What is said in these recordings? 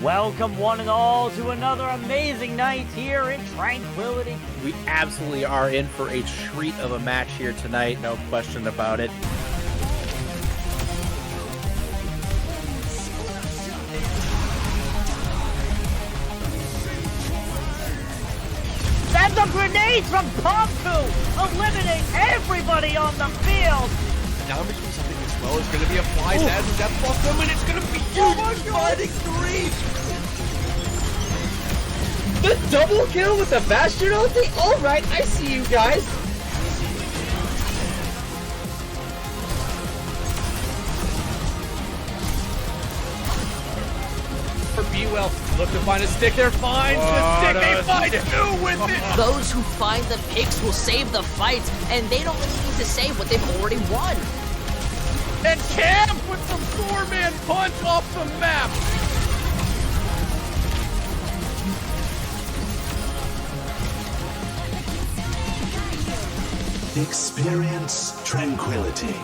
Welcome one and all to another amazing night here in Tranquility. We absolutely are in for a treat of a match here tonight, no question about it. And the grenades from Pomku eliminate everybody on the field. Damage from something as well is going to be applied as that bottom, and it's going to be huge, fighting three. The double kill with the Bastion ulti? Alright, I see you guys. For B-Well, look to find a stick there, finds the stick, they find two with it! Those who find the picks will save the fight, and they don't really need to save what they've already won. And Cam with the four-man punch off the map! Experience tranquility.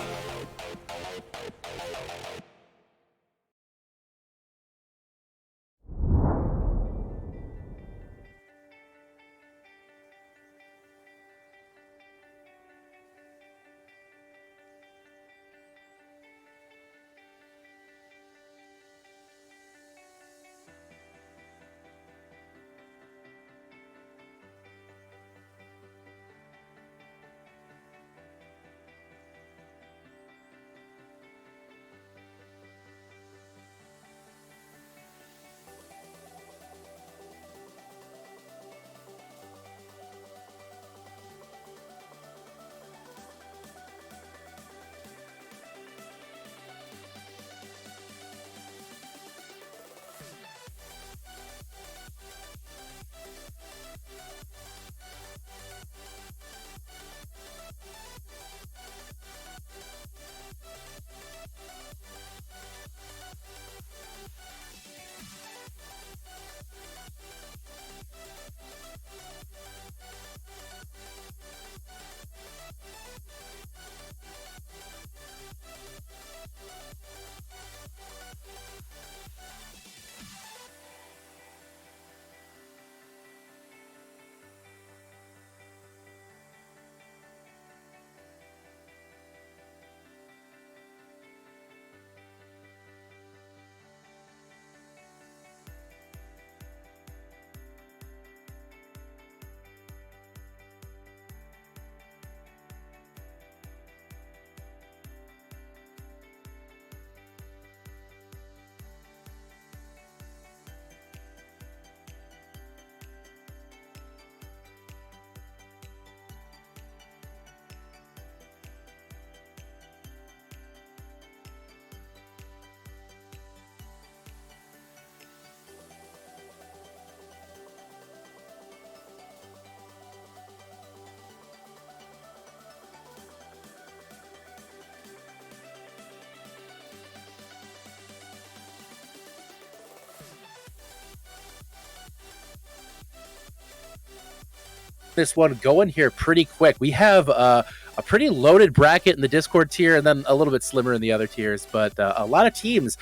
This one going here pretty quick. We have a pretty loaded bracket in the Discord tier and then a little bit slimmer in the other tiers, but a lot of teams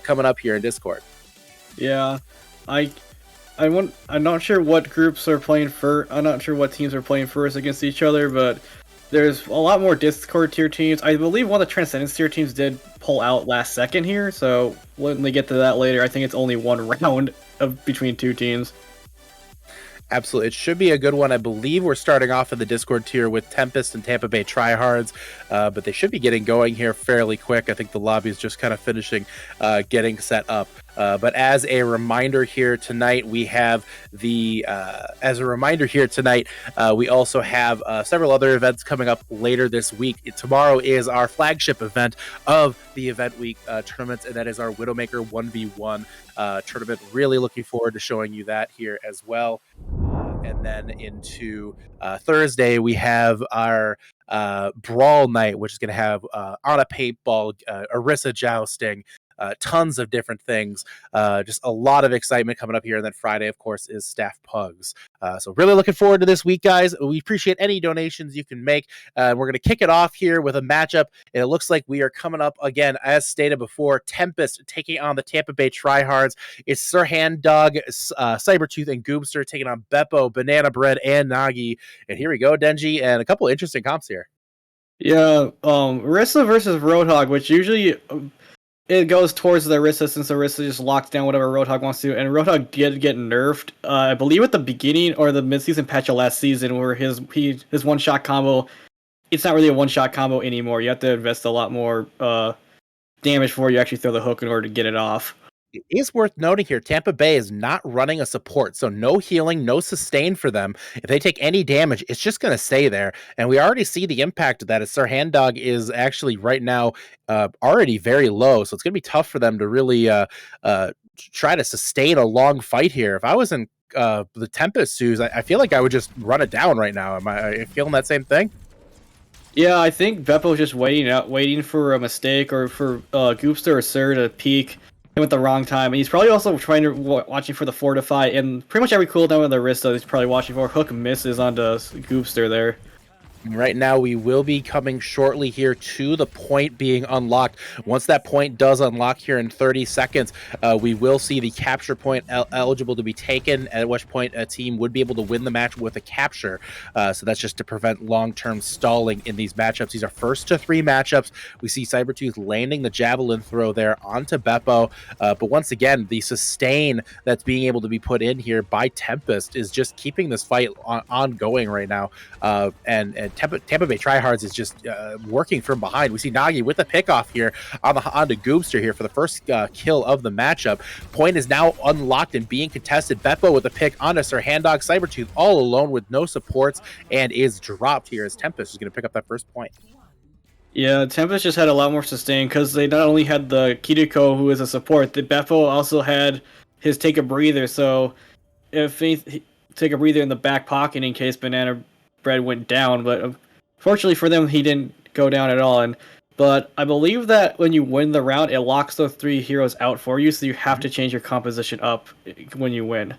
coming up here in Discord. Yeah, I'm not sure what groups are playing first. I'm not sure what teams are playing first against each other, but there's a lot more Discord tier teams. I believe one of the Transcendence tier teams did pull out last second here, so when they get to that later, I think it's only one round of between two teams. Absolutely. It should be a good one. I believe we're starting off in the Discord tier with Tempest and Tampa Bay Tryhards, but they should be getting going here fairly quick. I think the lobby is just kind of finishing getting set up. But as a reminder here tonight, we have we also have several other events coming up later this week. Tomorrow is our flagship event of the Event Week tournaments, and that is our Widowmaker 1v1 tournament. Really looking forward to showing you that here as well. And then into Thursday, we have our Brawl Night, which is going to have on a paintball, Orisa jousting, tons of different things. Just a lot of excitement coming up here. And then Friday, of course, is Staff Pugs. So really looking forward to this week, guys. We appreciate any donations you can make. We're going to kick it off here with a matchup. And it looks like we are coming up again, as stated before, Tempest taking on the Tampa Bay Tryhards. It's Sir Hand Dog, Cybertooth, and Goobster taking on Beppo, Banana Bread, and Nagi. And here we go, Denji, and a couple interesting comps here. Yeah, Orisa versus Roadhog, which usually it goes towards the Orisa since Orisa just locks down whatever Roadhog wants to, and Roadhog did get nerfed. I believe at the beginning or the midseason patch of last season, where his one-shot combo, it's not really a one-shot combo anymore. You have to invest a lot more damage before you actually throw the hook in order to get it off. It is worth noting here, Tampa Bay is not running a support, so no healing, no sustain for them. If they take any damage, it's just going to stay there. And we already see the impact of that, as Sir Hand Dog is actually right now already very low, so it's going to be tough for them to really try to sustain a long fight here. If I was in the Tempest shoes, I feel like I would just run it down right now. Am I feeling that same thing? Yeah, I think Beppo's just waiting for a mistake or for Goopster or Sir to peek him at the wrong time. And he's probably also watching for the Fortify, and pretty much every cooldown with the Orisa he's probably watching for. Hook misses onto Goopster there. Right now, we will be coming shortly here to the point being unlocked. Once that point does unlock here in 30 seconds, we will see the capture point eligible to be taken, at which point a team would be able to win the match with a capture. So that's just to prevent long-term stalling in these matchups. These are first to 3 matchups. We see Cybertooth landing the Javelin throw there onto Beppo. But once again, the sustain that's being able to be put in here by Tempest is just keeping this fight ongoing right now. And Tampa Bay Tryhards is just working from behind. We see Nagi with the pickoff here onto Goobster here for the first kill of the matchup. Point is now unlocked and being contested. Beppo with the pick onto Sir Hand-Dog. Cybertooth all alone with no supports and is dropped here as Tempest is going to pick up that first point. Yeah, Tempest just had a lot more sustain because they not only had the Kiriko, who is a support, the Beppo also had his Take a Breather, so if he take a breather in the back pocket in case Banana Bread went down, but fortunately for them, he didn't go down at all. But I believe that when you win the round, it locks those 3 heroes out for you, so you have to change your composition up when you win.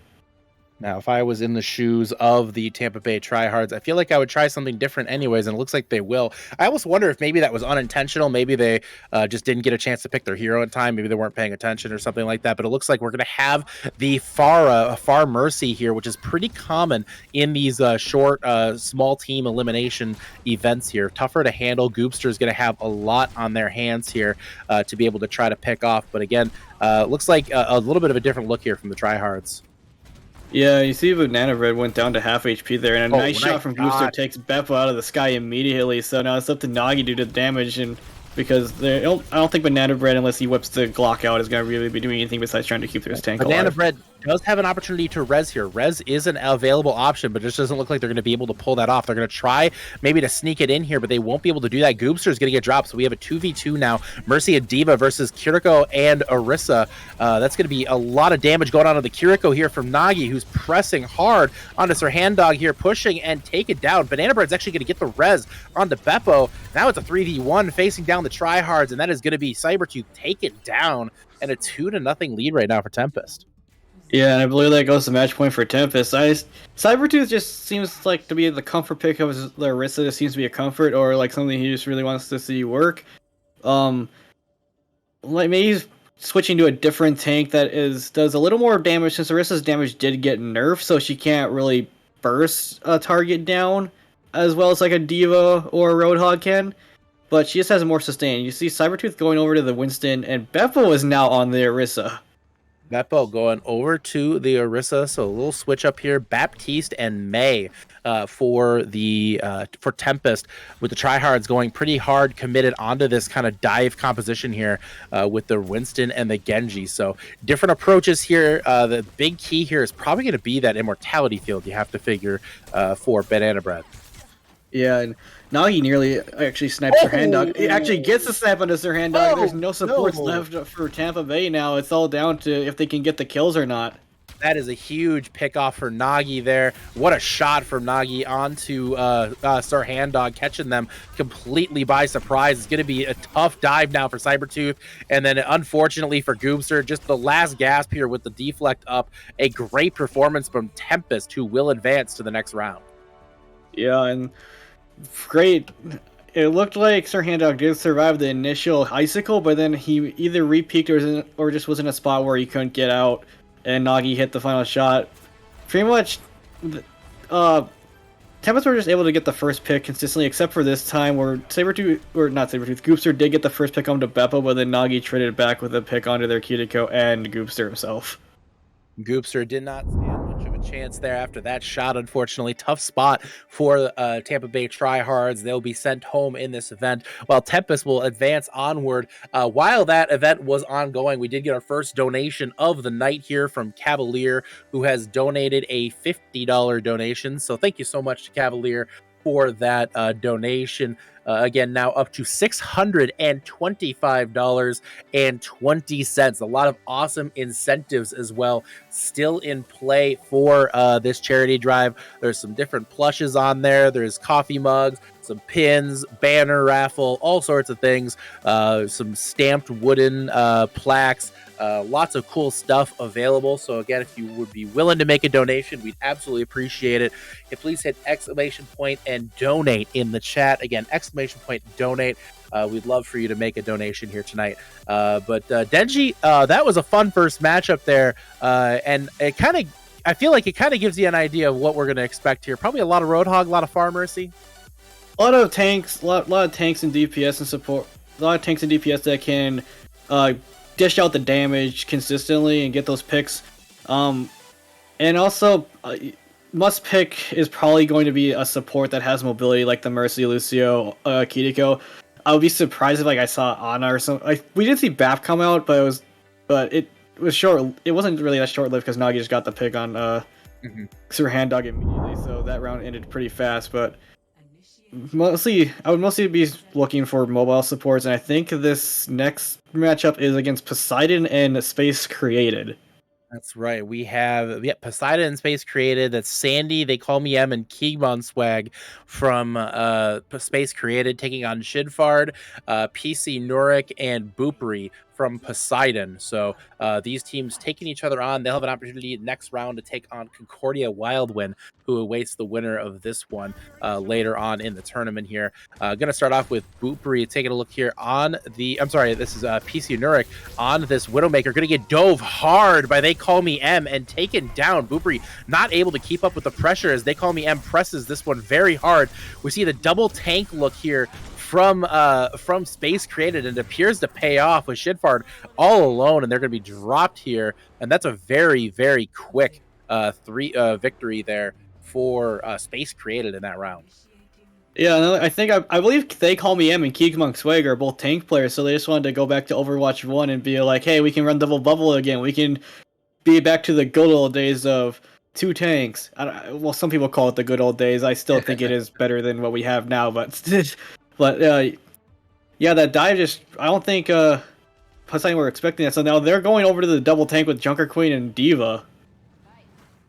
Now, if I was in the shoes of the Tampa Bay Tryhards, I feel like I would try something different anyways, and it looks like they will. I almost wonder if maybe that was unintentional. Maybe they just didn't get a chance to pick their hero in time. Maybe they weren't paying attention or something like that. But it looks like we're going to have the Far Mercy here, which is pretty common in these short, small team elimination events here. Tougher to handle. Goobster is going to have a lot on their hands here to be able to try to pick off. But again, looks like a little bit of a different look here from the Tryhards. Yeah, you see Banana Bread went down to half HP there, and a nice shot from Booster takes Beppo out of the sky immediately, so now it's up to Nagi to do the damage, and because I don't think Banana Bread, unless he whips the Glock out, is going to really be doing anything besides trying to keep his tank alive. Banana Bread does have an opportunity to res here. Res is an available option, but it just doesn't look like they're going to be able to pull that off. They're going to try maybe to sneak it in here, but they won't be able to do that. Goobster is going to get dropped, so we have a 2v2 now. Mercy and Diva versus Kiriko and Orisa. That's going to be a lot of damage going on to the Kiriko here from Nagi, who's pressing hard onto Sir Hand Dog here, pushing and take it down. Banana Bread's actually going to get the res onto Beppo. Now it's a 3v1 facing down the Tryhards, and that is going to be Cybertooth taken down, and a 2-0 lead right now for Tempest. Yeah, and I believe that goes to match point for Tempest. Cybertooth just seems like to be the comfort pick of the Orisa. Just seems to be a comfort, or like something he just really wants to see work. Like maybe he's switching to a different tank that does a little more damage, since Orisa's damage did get nerfed, so she can't really burst a target down as well as like a Diva or a Roadhog can. But she just has more sustain. You see Cybertooth going over to the Winston, and Beppo is now on the Orisa. Beppo going over to the Orisa, so a little switch up here. Baptiste and May for Tempest, with the Tryhards going pretty hard, committed onto this kind of dive composition here with the Winston and the Genji. So different approaches here. The big key here is probably going to be that immortality field you have to figure for Banana Bread. Yeah, and now he nearly actually snipes Sir Hand Dog. He actually gets a snap onto Sir Hand Dog. There's no supports left for Tampa Bay now. It's all down to if they can get the kills or not. That is a huge pickoff for Nagi there. What a shot from Nagi onto Sir Hand-Dog, catching them completely by surprise. It's going to be a tough dive now for Cybertooth. And then unfortunately for Goobster, just the last gasp here with the deflect up. A great performance from Tempest, who will advance to the next round. Yeah, and great. It looked like Sir Hand-Dog did survive the initial icicle, but then he either re-peaked or just was in a spot where he couldn't get out, and Nagi hit the final shot. Pretty much, Tempest were just able to get the first pick consistently, except for this time where Goobster did get the first pick onto Beppo, but then Nagi traded back with a pick onto their Kiriko and Goobster himself. Goobster did not stand much of a chance there after that shot, unfortunately. Tough spot for Tampa Bay tryhards. They'll be sent home in this event, while Tempest will advance onward. While that event was ongoing, we did get our first donation of the night here from Cavalier, who has donated a $50 donation. So thank you so much to Cavalier for that donation. Again, now up to $625.20. A lot of awesome incentives as well still in play for this charity drive. There's some different plushes on there. There's coffee mugs, some pins, banner raffle, all sorts of things. Some stamped wooden plaques. Lots of cool stuff available. So again, if you would be willing to make a donation, we'd absolutely appreciate it. Please hit exclamation point and donate in the chat. Again, exclamation point donate. We'd love for you to make a donation here tonight. But Denji, that was a fun first matchup there. And it I feel like it kind of gives you an idea of what we're going to expect here. Probably a lot of Roadhog, a lot of Farm Mercy. A lot of tanks, lot of tanks and DPS and support. A lot of tanks and DPS that can dish out the damage consistently and get those picks. And also, must pick is probably going to be a support that has mobility, like the Mercy, Lucio, Kiriko. I would be surprised if I saw Ana or something. We did see BAP come out, but it was short. It wasn't really that short lived because Nagi just got the pick on Sir Hand-Dog immediately, so that round ended pretty fast. But I would mostly be looking for mobile supports, and I think this next matchup is against Poseidon and Space Created. That's right. We have Poseidon and Space Created. That's Sandy, They Call Me M, and Keegmon Swag from Space Created taking on Shidfard, PC Nurik, and Boopery from Poseidon. So these teams taking each other on. They'll have an opportunity next round to take on Concordia Wildwind, who awaits the winner of this one later on in the tournament here. Going to start off with Boopery, taking a look here on the... I'm sorry, this is PC Nurik on this Widowmaker. Going to get dove hard by They Call Me M and taken down. Boopery not able to keep up with the pressure as They Call Me M presses this one very hard. We see the double tank look here from Space Created, and it appears to pay off with Shidfard all alone, and they're going to be dropped here. And that's a very, very quick victory there for Space Created in that round. Yeah, I believe They Call Me M and Keegmon Swag are both tank players, so they just wanted to go back to Overwatch 1 and be like, hey, we can run double bubble again. We can be back to the good old days of 2 tanks. Well, some people call it the good old days. I still think it is better than what we have now, but yeah, that dive I don't think Poseidon were expecting that. So now they're going over to the double tank with Junker Queen and Diva.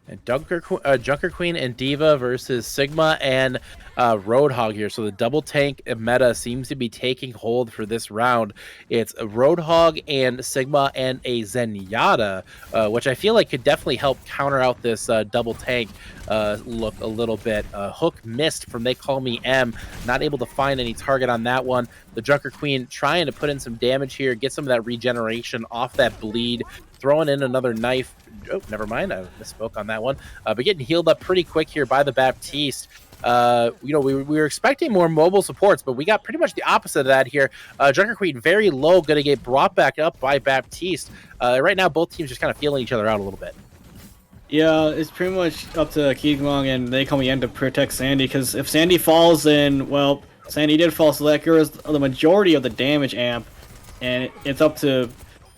And Junker Queen and Diva versus Sigma and Roadhog here. So the double tank meta seems to be taking hold for this round. It's a Roadhog and Sigma and a Zenyatta, which I feel like could definitely help counter out this double tank look a little bit. Hook missed from They Call Me M. Not able to find any target on that one. The Junker Queen trying to put in some damage here, get some of that regeneration off that bleed. Throwing in another knife. Oh, never mind. I misspoke on that one. But getting healed up pretty quick here by the Baptiste. We were expecting more mobile supports, but we got pretty much the opposite of that here. Junker Queen very low, going to get brought back up by Baptiste. Right now, both teams just kind of feeling each other out a little bit. Yeah, it's pretty much up to Keegmon and They Call Me M to protect Sandy, because if Sandy falls, then, well, Sandy did fall, so that cures the majority of the damage amp, and it's up to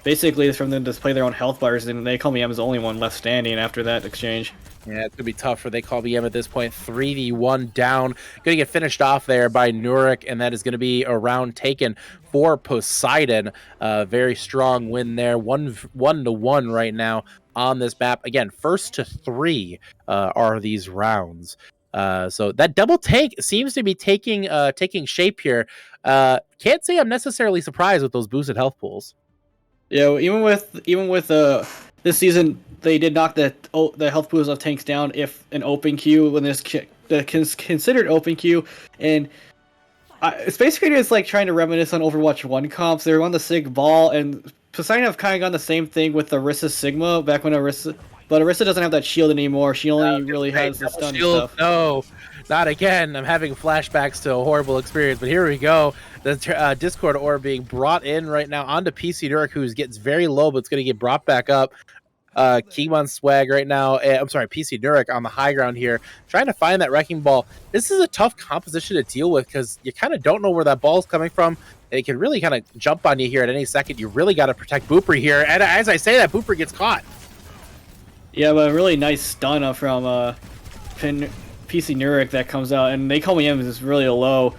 basically it's from them to play their own health bars, and they call me M is the only one left standing after that exchange. Yeah, it's gonna be tough for They Call Me M at this point. 3v1 down. Gonna get finished off there by Nurik, and that is gonna be a round taken for Poseidon. Very strong win there. 1-1 right now on this map. Again, first to 3 are these rounds. So that double tank seems to be taking shape here. Can't say I'm necessarily surprised with those boosted health pools. Yeah, well, even with this season, they did knock the health pools of tanks down if an open queue when there's considered open queue, and Space Creator is like trying to reminisce on Overwatch 1 comps. They were on the Sig Ball, and Poseidon have kind of gone the same thing with the Orisa Sigma back when Orisa doesn't have that shield anymore. She only really has the stun stuff. No, not again. I'm having flashbacks to a horrible experience, but here we go. The Discord orb being brought in right now onto PC Nurik, who gets very low, but it's going to get brought back up. Keemon Swag right now. I'm sorry, PC Nurik on the high ground here, trying to find that Wrecking Ball. This is a tough composition to deal with because you kind of don't know where that ball is coming from. It can really kind of jump on you here at any second. You really got to protect Booper here. And as I say that, Booper gets caught. Yeah, but a really nice stun from PC Nurik that comes out, and They Call Me M is really low.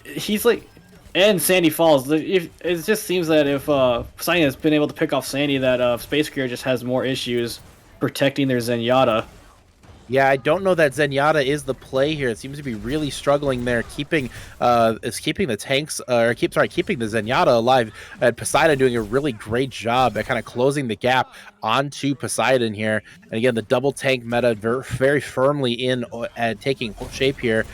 He's like, and Sandy falls. It just seems that if Poseidon has been able to pick off Sandy, that Space Career just has more issues protecting their Zenyatta. Yeah, I don't know that Zenyatta is the play here. It seems to be really struggling there, keeping the tanks, keeping the Zenyatta alive. And Poseidon doing a really great job at kind of closing the gap onto Poseidon here. And again, the double tank meta very firmly in and taking shape here.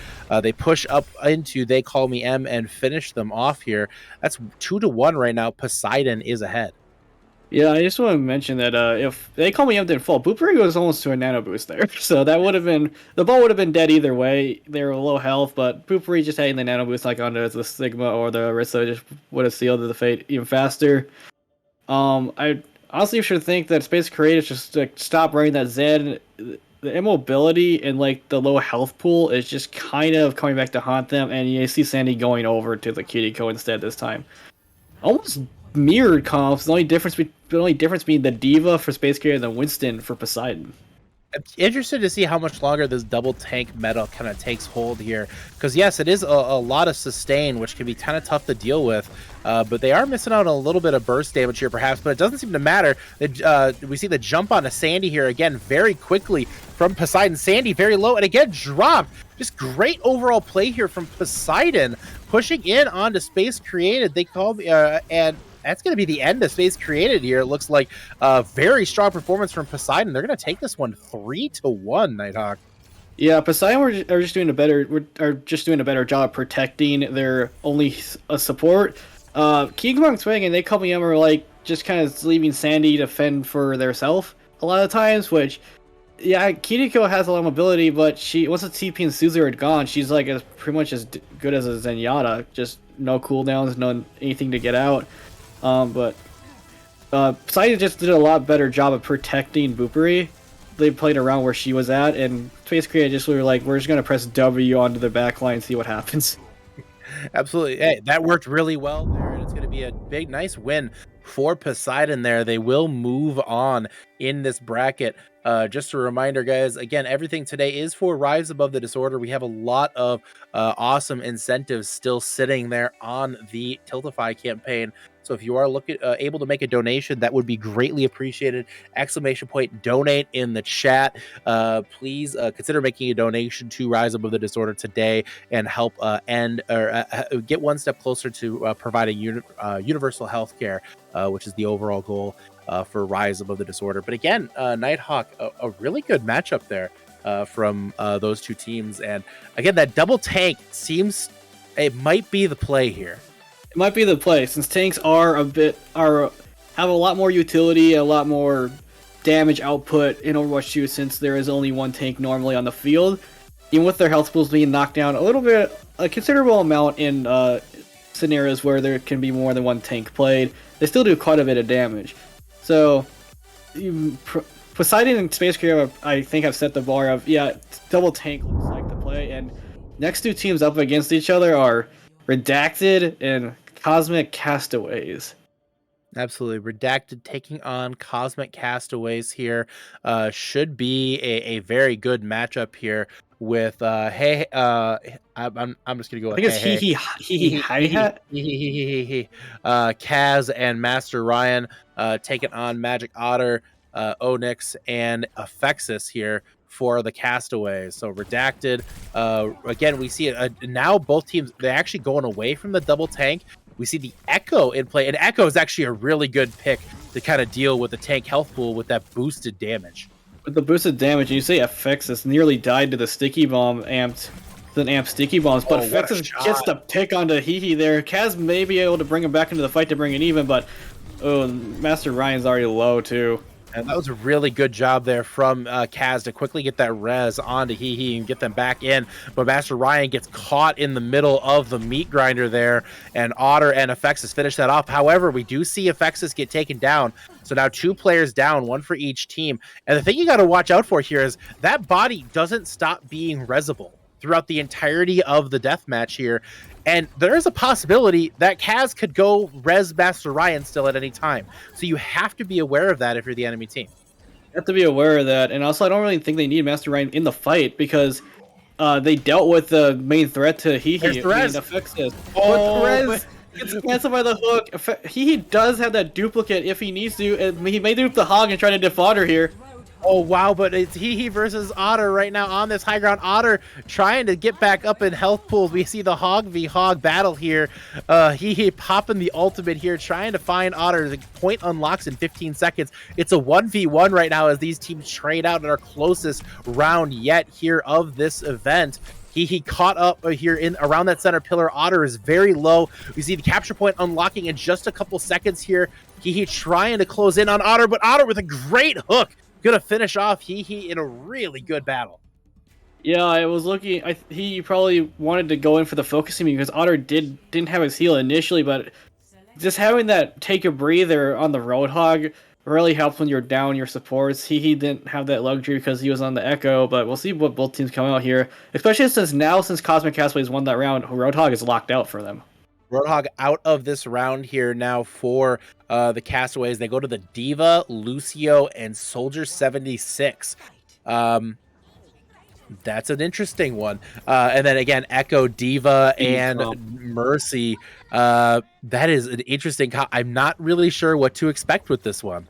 They push up into They Call Me M and finish them off here. That's 2-1 right now. Poseidon is ahead. Yeah, I just want to mention that if They Call Me M didn't fall, Booper goes almost to a nano boost there. So that would have been, the ball would have been dead either way. They were low health, but Booper just having the nano boost like onto the Sigma or the Orisa just would have sealed the fate even faster. I honestly should think that Space Creators just like stop running that Zen. The immobility and like the low health pool is just kind of coming back to haunt them, and you see Sandy going over to the Kiriko instead this time. Almost mirrored comps. The only difference being the Diva for Space Creator and the Winston for Poseidon. I'm interested to see how much longer this double tank meta kind of takes hold here, because yes, it is a lot of sustain, which can be kind of tough to deal with, but they are missing out on a little bit of burst damage here perhaps, but it doesn't seem to matter. We see the jump onto Sandy here again very quickly from Poseidon. Sandy very low and again dropped. Just great overall play here from Poseidon, pushing in onto Space Created. They call and that's going to be the end of Space Created here. It looks like a very strong performance from Poseidon. They're going to take this one 3-1, Nighthawk. Yeah, Poseidon are just doing a better job protecting their only support. Keemon Swing and They Call Me M are like just kind of leaving Sandy to fend for theirself a lot of times, which yeah, Kiriko has a lot of mobility, but once the TP and Suzu are gone, she's like pretty much as good as a Zenyatta. Just no cooldowns, no anything to get out. But Poseidon just did a lot better job of protecting Boopery. They played around where she was at, and Space Creator just were like, we're just gonna press W onto the back line and see what happens. Absolutely. Hey, that worked really well there, and it's going to be a big, nice win for Poseidon there. They will move on in this bracket. Just a reminder, guys, again, everything today is for Rise Above the Disorder. We have a lot of awesome incentives still sitting there on the Tiltify campaign. So if you are able to make a donation, that would be greatly appreciated. !donate in the chat. Please consider making a donation to Rise Above the Disorder today and help end or get one step closer to providing universal health care, which is the overall goal for Rise Above the Disorder. But again, Nighthawk, a really good matchup there from those two teams. And again, that double tank it might be the play here. It might be the play, since tanks have a lot more utility, a lot more damage output in Overwatch 2, since there is only one tank normally on the field. Even with their health pools being knocked down a considerable amount in scenarios where there can be more than one tank played, they still do quite a bit of damage. So, Poseidon and Space Career, I think, have set the bar of, yeah, double tank looks like the play, and next two teams up against each other are Redacted and Cosmic Castaways. Absolutely. Redacted taking on Cosmic Castaways here. Should be a very good matchup here with I'm just gonna go I with think it's hey he hi hat. Kaz and Master Ryan taking on Magic Otter, Onyx, and Affexus here for the Castaways. So Redacted, again, we see now both teams, they're actually going away from the double tank. We see the Echo in play, and Echo is actually a really good pick to kind of deal with the tank health pool with that boosted damage. With the boosted damage, you say Affexus nearly died to the sticky bomb amped. Than amp sticky bombs, but Affexus gets the pick onto Hehe there. Kaz may be able to bring him back into the fight to bring it even, but oh, Master Ryan's already low too. And that was a really good job there from Kaz to quickly get that res onto Hehe and get them back in. But Master Ryan gets caught in the middle of the meat grinder there, and Otter and Affexus finish that off. However, we do see Affexus get taken down. So now 2 players down, 1 for each team. And the thing you got to watch out for here is that body doesn't stop being resable throughout the entirety of the death match here. And there is a possibility that Kaz could go res Master Ryan still at any time. So you have to be aware of that if you're the enemy team. You have to be aware of that. And also, I don't really think they need Master Ryan in the fight because they dealt with the main threat to Hehe. There's the res. Affexus. Oh, but the res gets canceled by the hook. Hehe does have that duplicate if he needs to. And he may dupe the hog and try to defaught her here. Oh, wow, but it's Hehe versus Otter right now on this high ground. Otter trying to get back up in health pools. We see the Hog v Hog battle here. Hehe popping the ultimate here, trying to find Otter. The point unlocks in 15 seconds. It's a 1v1 right now as these teams trade out in our closest round yet here of this event. He caught up here in around that center pillar. Otter is very low. We see the capture point unlocking in just a couple seconds here. Hehe trying to close in on Otter, but Otter with a great hook. Gonna finish off Hehe in a really good battle. Yeah, I was looking. He probably wanted to go in for the focusing because Otter didn't have his heal initially, but just having that take a breather on the Roadhog really helps when you're down your supports. He didn't have that luxury because he was on the Echo, but we'll see what both teams come out here. Especially since Cosmic Castaways won that round, Roadhog is locked out for them. Roadhog out of this round here now for the Castaways. They go to the Diva, Lucio, and Soldier 76. That's an interesting one. And then again, Echo, Diva, and Mercy. That is an interesting. I'm not really sure what to expect with this one.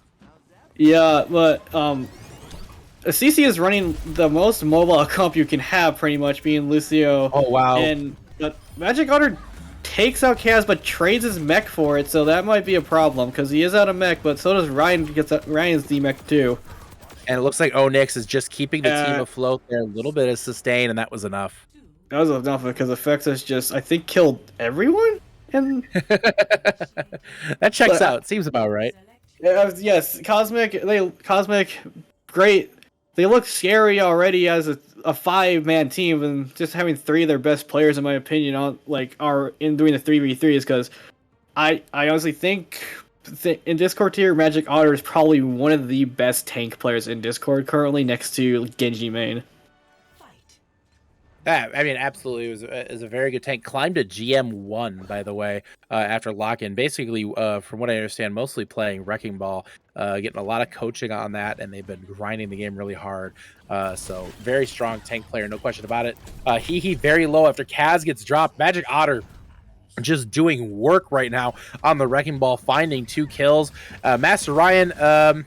Yeah, but CC is running the most mobile comp you can have, pretty much being Lucio. Oh wow! And but Magic Otter takes out Kaz, but trades his mech for it, so that might be a problem because he is out of mech. But so does Ryan. Ryan's D-mech too. And it looks like Onyx is just keeping the team afloat there. A little bit of sustain, and that was enough. That was enough because Affexus just, I think, killed everyone. And that checks out. Seems about right. Yes, Cosmic, great. They look scary already as a 5-man team, and just having 3 of their best players, in my opinion, are in doing the 3v3s because I honestly think in Discord tier, Magic Otter is probably one of the best tank players in Discord currently, next to Genji main. Yeah, I mean, absolutely. It was a very good tank. Climbed to GM1, by the way, after lock-in. Basically, from what I understand, mostly playing Wrecking Ball, getting a lot of coaching on that, and they've been grinding the game really hard. So, very strong tank player, no question about it. Hehe very low after Kaz gets dropped. Magic Otter just doing work right now on the Wrecking Ball, finding 2 kills. Master Ryan,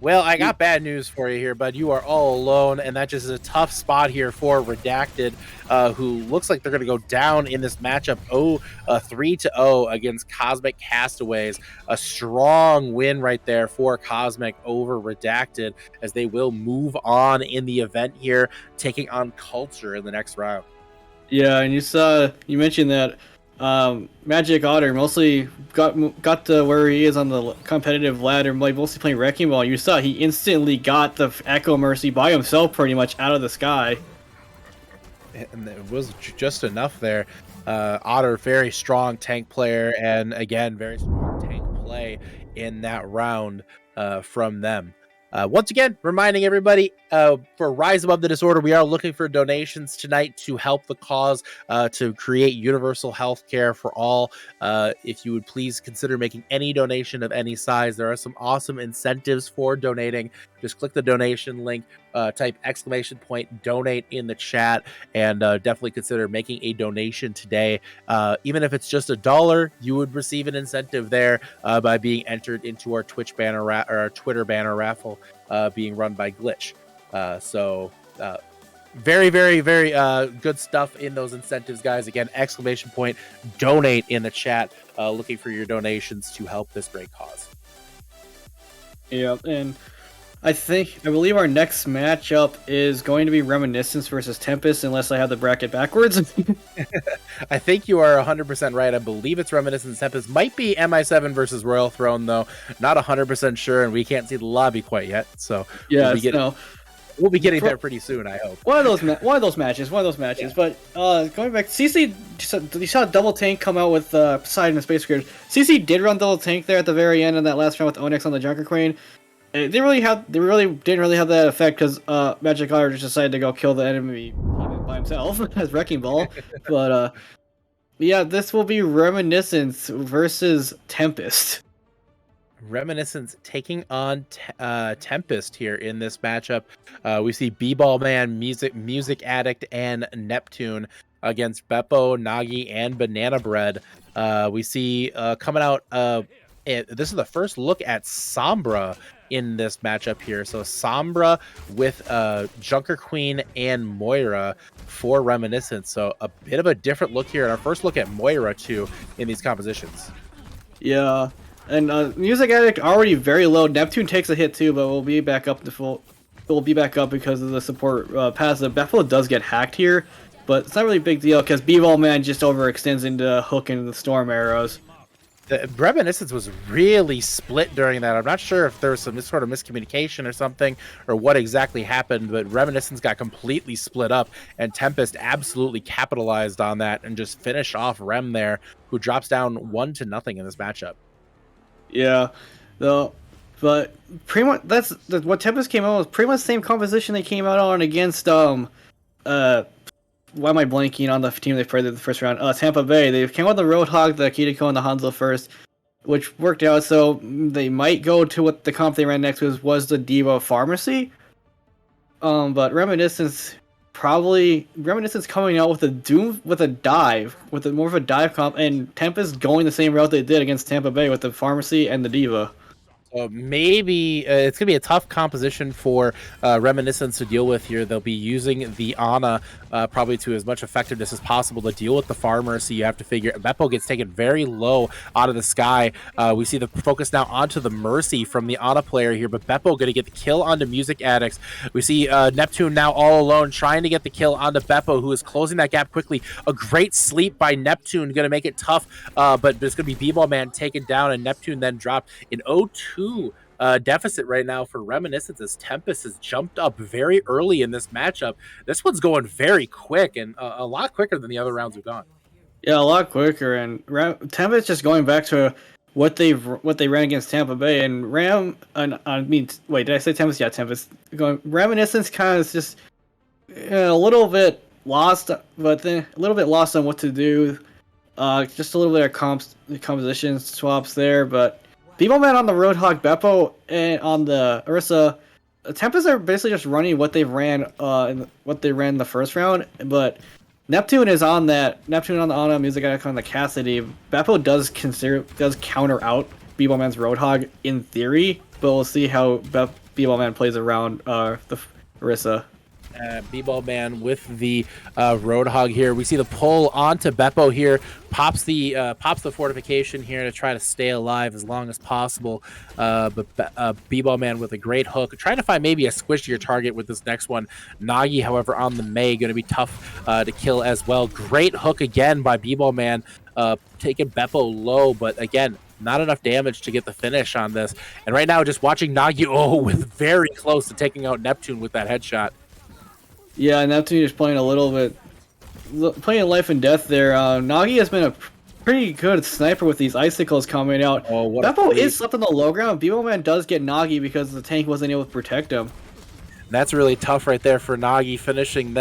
well, I got bad news for you here, bud. You are all alone, and that just is a tough spot here for Redacted, who looks like they're going to go down in this matchup 3-0 against Cosmic Castaways. A strong win right there for Cosmic over Redacted, as they will move on in the event here, taking on Culture in the next round. Yeah, and you mentioned that Magic Otter mostly got to where he is on the competitive ladder, like mostly playing Wrecking Ball. You saw he instantly got the Echo Mercy by himself pretty much out of the sky. And it was just enough there. Otter, very strong tank player, and again, very strong tank play in that round from them. Once again, reminding everybody for Rise Above the Disorder, we are looking for donations tonight to help the cause to create universal health care for all. If you would please consider making any donation of any size, there are some awesome incentives for donating. Just click the donation link, type !donate in the chat, and definitely consider making a donation today. Even if it's just $1, you would receive an incentive there by being entered into our Twitch banner or our Twitter banner raffle being run by Glitch. Very, very, very good stuff in those incentives, guys. Again, !donate in the chat, looking for your donations to help this great cause. Yeah, and I believe our next matchup is going to be Reminiscence versus Tempest, unless I have the bracket backwards. I think you are 100% right. I believe it's Reminiscence. Tempest might be MI7 versus Royal Throne, though. Not 100% sure, and we can't see the lobby quite yet. So yeah, we'll be getting there pretty soon, I hope. One of those matches. Yeah. But going back, CC, you saw Double Tank come out with Poseidon and Space Grid. CC did run Double Tank there at the very end in that last round with Onyx on the Junker Queen. They really didn't really have that effect because Magic Otter just decided to go kill the enemy team by himself as Wrecking Ball. But yeah, this will be Reminiscence versus Tempest. Reminiscence taking on Tempest here in this matchup. We see B-Ball Man, Music Addict, and Neptune against Beppo, Nagi, and Banana Bread. We see coming out. This is the first look at Sombra in this matchup here. So Sombra with Junker Queen and Moira for Reminiscence. So a bit of a different look here. And our first look at Moira too in these compositions. Yeah. And Music Addict already very low. Neptune takes a hit too, but we'll be back up to full. We'll be back up because of the support passive. Buffalo does get hacked here, but it's not really a big deal because B-Ball Man just overextends into Hook into the Storm Arrows. The Reminiscence was really split during that. I'm not sure if there was some sort of miscommunication or something, or what exactly happened, but Reminiscence got completely split up, and Tempest absolutely capitalized on that and just finished off Rem there, who drops down 1-0 in this matchup. Yeah, but pretty much what Tempest came out with. Pretty much the same composition they came out on against why am I blanking on the team they played in the first round? Tampa Bay. They came out with the Roadhog, the Kiriko, and the Hanzo first, which worked out. So they might go to what the comp they ran next was the Diva Pharmacy. But Reminiscence coming out with more of a dive comp, and Tempest going the same route they did against Tampa Bay with the Pharmacy and the Diva. So maybe it's going to be a tough composition for Reminiscence to deal with here. They'll be using the Ana probably to as much effectiveness as possible to deal with the Farmer. So you have to figure Beppo gets taken very low out of the sky. We see the focus now onto the Mercy from the Ana player here, but Beppo going to get the kill onto Music Addicts. We see Neptune now all alone trying to get the kill onto Beppo, who is closing that gap quickly. A great sleep by Neptune going to make it tough, but it's going to be B-Ball Man taken down, and Neptune then dropped in 0-2 deficit right now for Reminiscence as Tempest has jumped up very early in this matchup. This one's going very quick and a lot quicker than the other rounds have gone. Yeah, a lot quicker, and Tempest just going back to what they ran against Tampa Bay, and wait, did I say Tempest? Yeah, Tempest. Reminiscence kind of just a little bit lost, but then a little bit lost on what to do. Just a little bit of composition swaps there, but B-Ball Man on the Roadhog, Beppo, and on the Ursa, Tempest are basically just running what they ran in the first round, but Neptune is on that. Neptune on the Ana, Music Addict on the Cassidy. Beppo does counter out B-Ball Man's Roadhog in theory, but we'll see how B-Ball Man plays around the Ursa. B-Ball Man with the Roadhog here. We see the pull onto Beppo here. Pops the fortification here to try to stay alive as long as possible. But B-Ball Man with a great hook. Trying to find maybe a squishier target with this next one. Nagi, however, on the May, going to be tough to kill as well. Great hook again by B-Ball Man. Taking Beppo low, but again, not enough damage to get the finish on this. And right now, just watching Nagi with very close to taking out Neptune with that headshot. Yeah, Neptune is playing a little bit, playing life and death there. Nagi has been a pretty good sniper with these icicles coming out. Oh, what a Beppo fleet. is up on the low ground. Bebo Man does get Nagi because the tank wasn't able to protect him. That's really tough right there for Nagi, finishing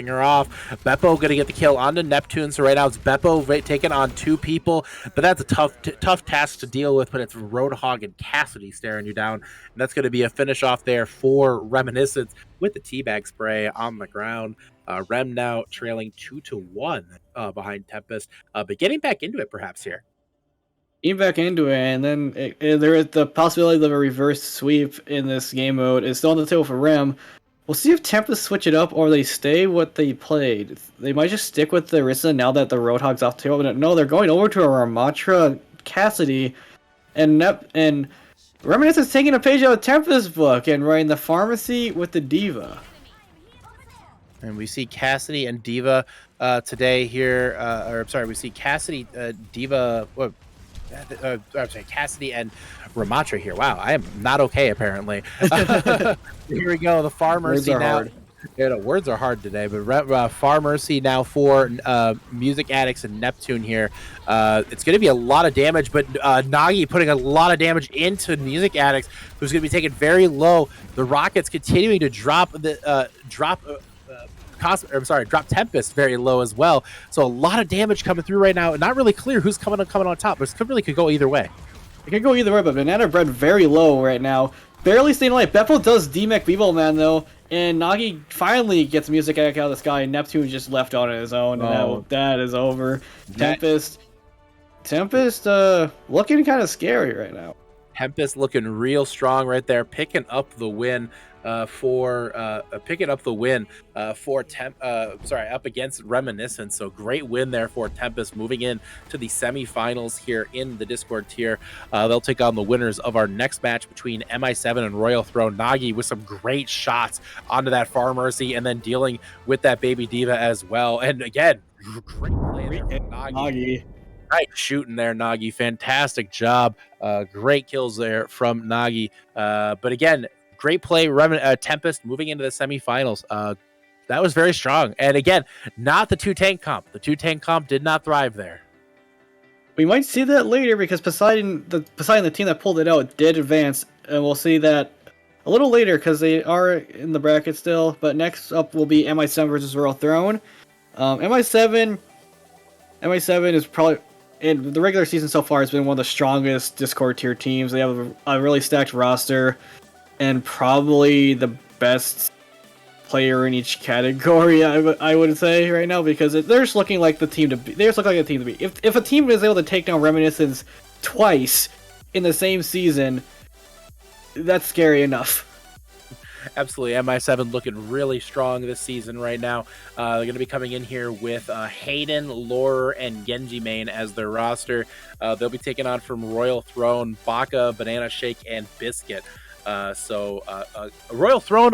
her off. Beppo going to get the kill onto Neptune. So right now it's Beppo taking on 2 people, but that's a tough task to deal with when it's Roadhog and Cassidy staring you down. And that's going to be a finish off there for Reminiscence with the teabag spray on the ground. Rem now trailing 2-1 behind Tempest, but getting back into it perhaps here. Getting back into it, and then there is the possibility of a reverse sweep in this game mode. It's still on the table for Rem. We'll see if Tempest switch it up or they stay what they played. They might just stick with the Orisa now that the Roadhog's off the table. But no, they're going over to a Ramatra Cassidy, and Reminiscence taking a page out of Tempest's book and writing the pharmacy with the Diva. And we see Cassidy and Diva today here. We see Cassidy, Diva. I'm sorry, Cassidy and Ramatra here. Wow, I am not okay apparently. Here we go. The Far Mercy now. Hard. Yeah, the words are hard today, but Far Mercy now for Music Addicts and Neptune here. It's going to be a lot of damage, but Nagi putting a lot of damage into Music Addicts, who's going to be taken very low. The Rockets continuing to drop Tempest very low as well. So a lot of damage coming through right now. Not really clear who's coming on top, but it really could go either way. It could go either way, but Banana Bread very low right now. Barely staying alive. Beppo does DMEC Bebo Man though, and Nagi finally gets Music out of the sky, and Neptune just left on his own, and that is over. Tempest looking kind of scary right now. Tempest looking real strong right there, picking up the win. Up against Reminiscence. So great win there for Tempest, moving in to the semifinals here in the Discord tier. They'll take on the winners of our next match between MI7 and Royal Throne. Nagi with some great shots onto that Far Mercy and then dealing with that Baby Diva as well. And again, great play there from Nagi. Right shooting there, Nagi. Fantastic job. Great kills there from Nagi. But again, great play, Tempest moving into the semifinals. That was very strong. And again, not the 2-tank comp. The 2-tank comp did not thrive there. We might see that later because Poseidon, the team that pulled it out, did advance. And we'll see that a little later because they are in the bracket still. But next up will be MI7 versus Royal Throne. MI7 is probably, in the regular season so far, has been one of the strongest Discord tier teams. They have a really stacked roster. And probably the best player in each category, I would say right now, because they're just looking like the team to be. They just look like a team to be. If a team is able to take down Reminiscence twice in the same season, that's scary enough. Absolutely, MI7 looking really strong this season right now. They're going to be coming in here with Hayden, Lore, and Genji Main as their roster. They'll be taking on from Royal Throne, Baka, Banana Shake, and Biscuit. Royal Throne,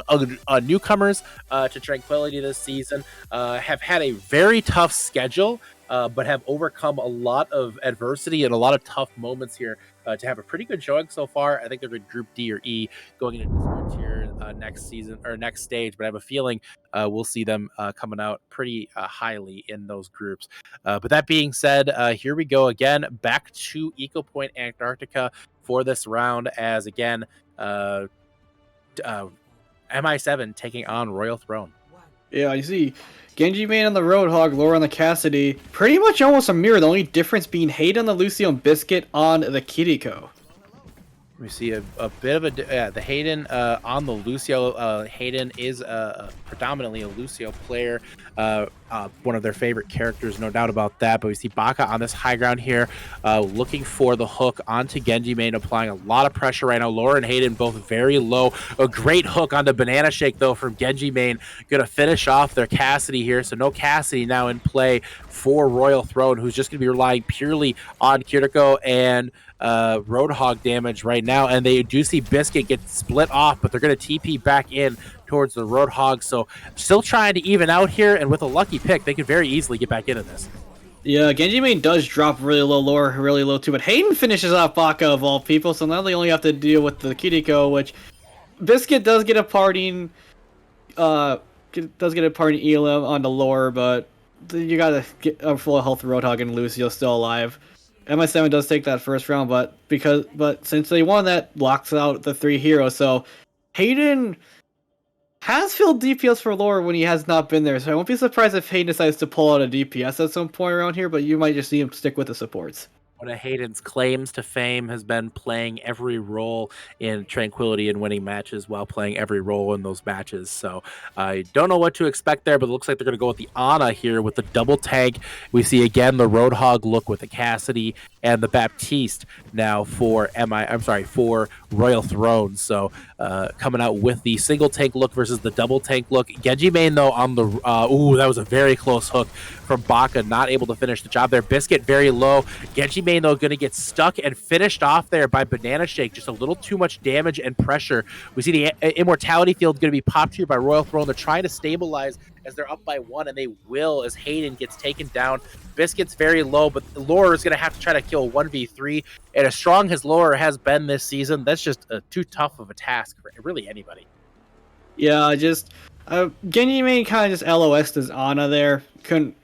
newcomers to Tranquility this season, have had a very tough schedule, but have overcome a lot of adversity and a lot of tough moments here to have a pretty good showing so far. I think they're in Group D or E going into Discord tier next season or next stage, but I have a feeling we'll see them coming out pretty highly in those groups. But that being said, here we go again, back to Eco Point Antarctica for this round, as again, MI7 taking on Royal Throne. Yeah, you see Genji Main on the Roadhog, Lore on the Cassidy. Pretty much almost a mirror, the only difference being Hayden on the Lucio and Biscuit on the Kiriko. We see a bit of the Hayden on the Lucio. Hayden is predominantly a Lucio player, one of their favorite characters, no doubt about that. But we see Baka on this high ground here, looking for the hook onto Genji Main, applying a lot of pressure right now. Laura and Hayden both very low. A great hook onto Banana Shake, though, from Genji Main. Going to finish off their Cassidy here. So no Cassidy now in play for Royal Throne, who's just going to be relying purely on Kiriko and Roadhog damage right now. And they do see Biscuit get split off, but they're going to TP back in towards the Roadhog. So still trying to even out here, and with a lucky pick, they could very easily get back into this. Yeah, Genji Main does drop really low, Lore really low too, but Hayden finishes off Baka of all people, so now they only have to deal with the Kiriko, which Biscuit does get a parting Elam on the Lore, but you gotta get a full health Roadhog and Lucio still alive. MI7 does take that first round, but since they won, that locks out the 3 heroes. So Hayden has filled DPS for Lore when he has not been there. So I won't be surprised if Hayden decides to pull out a DPS at some point around here. But you might just see him stick with the supports. One of Hayden's claims to fame has been playing every role in Tranquility and winning matches while playing every role in those matches. So I don't know what to expect there, but it looks like they're going to go with the Ana here with the double tank. We see again the Roadhog look with the Cassidy and the Baptiste now for for Royal Throne. So coming out with the single tank look versus the double tank look. Genji main though on the that was a very close hook from Baka, not able to finish the job there. Biscuit very low. Genji main though going to get stuck and finished off there by Banana Shake. Just a little too much damage and pressure. We see the Immortality Field going to be popped here by Royal Throne. They're trying to stabilize as they're up by 1, and they will as Hayden gets taken down. Biscuit's very low, but Lore is going to have to try to kill 1v3. And as strong as Lore has been this season, that's just too tough of a task for really anybody. Yeah, Genji main kind of just LOS'd his Ana there.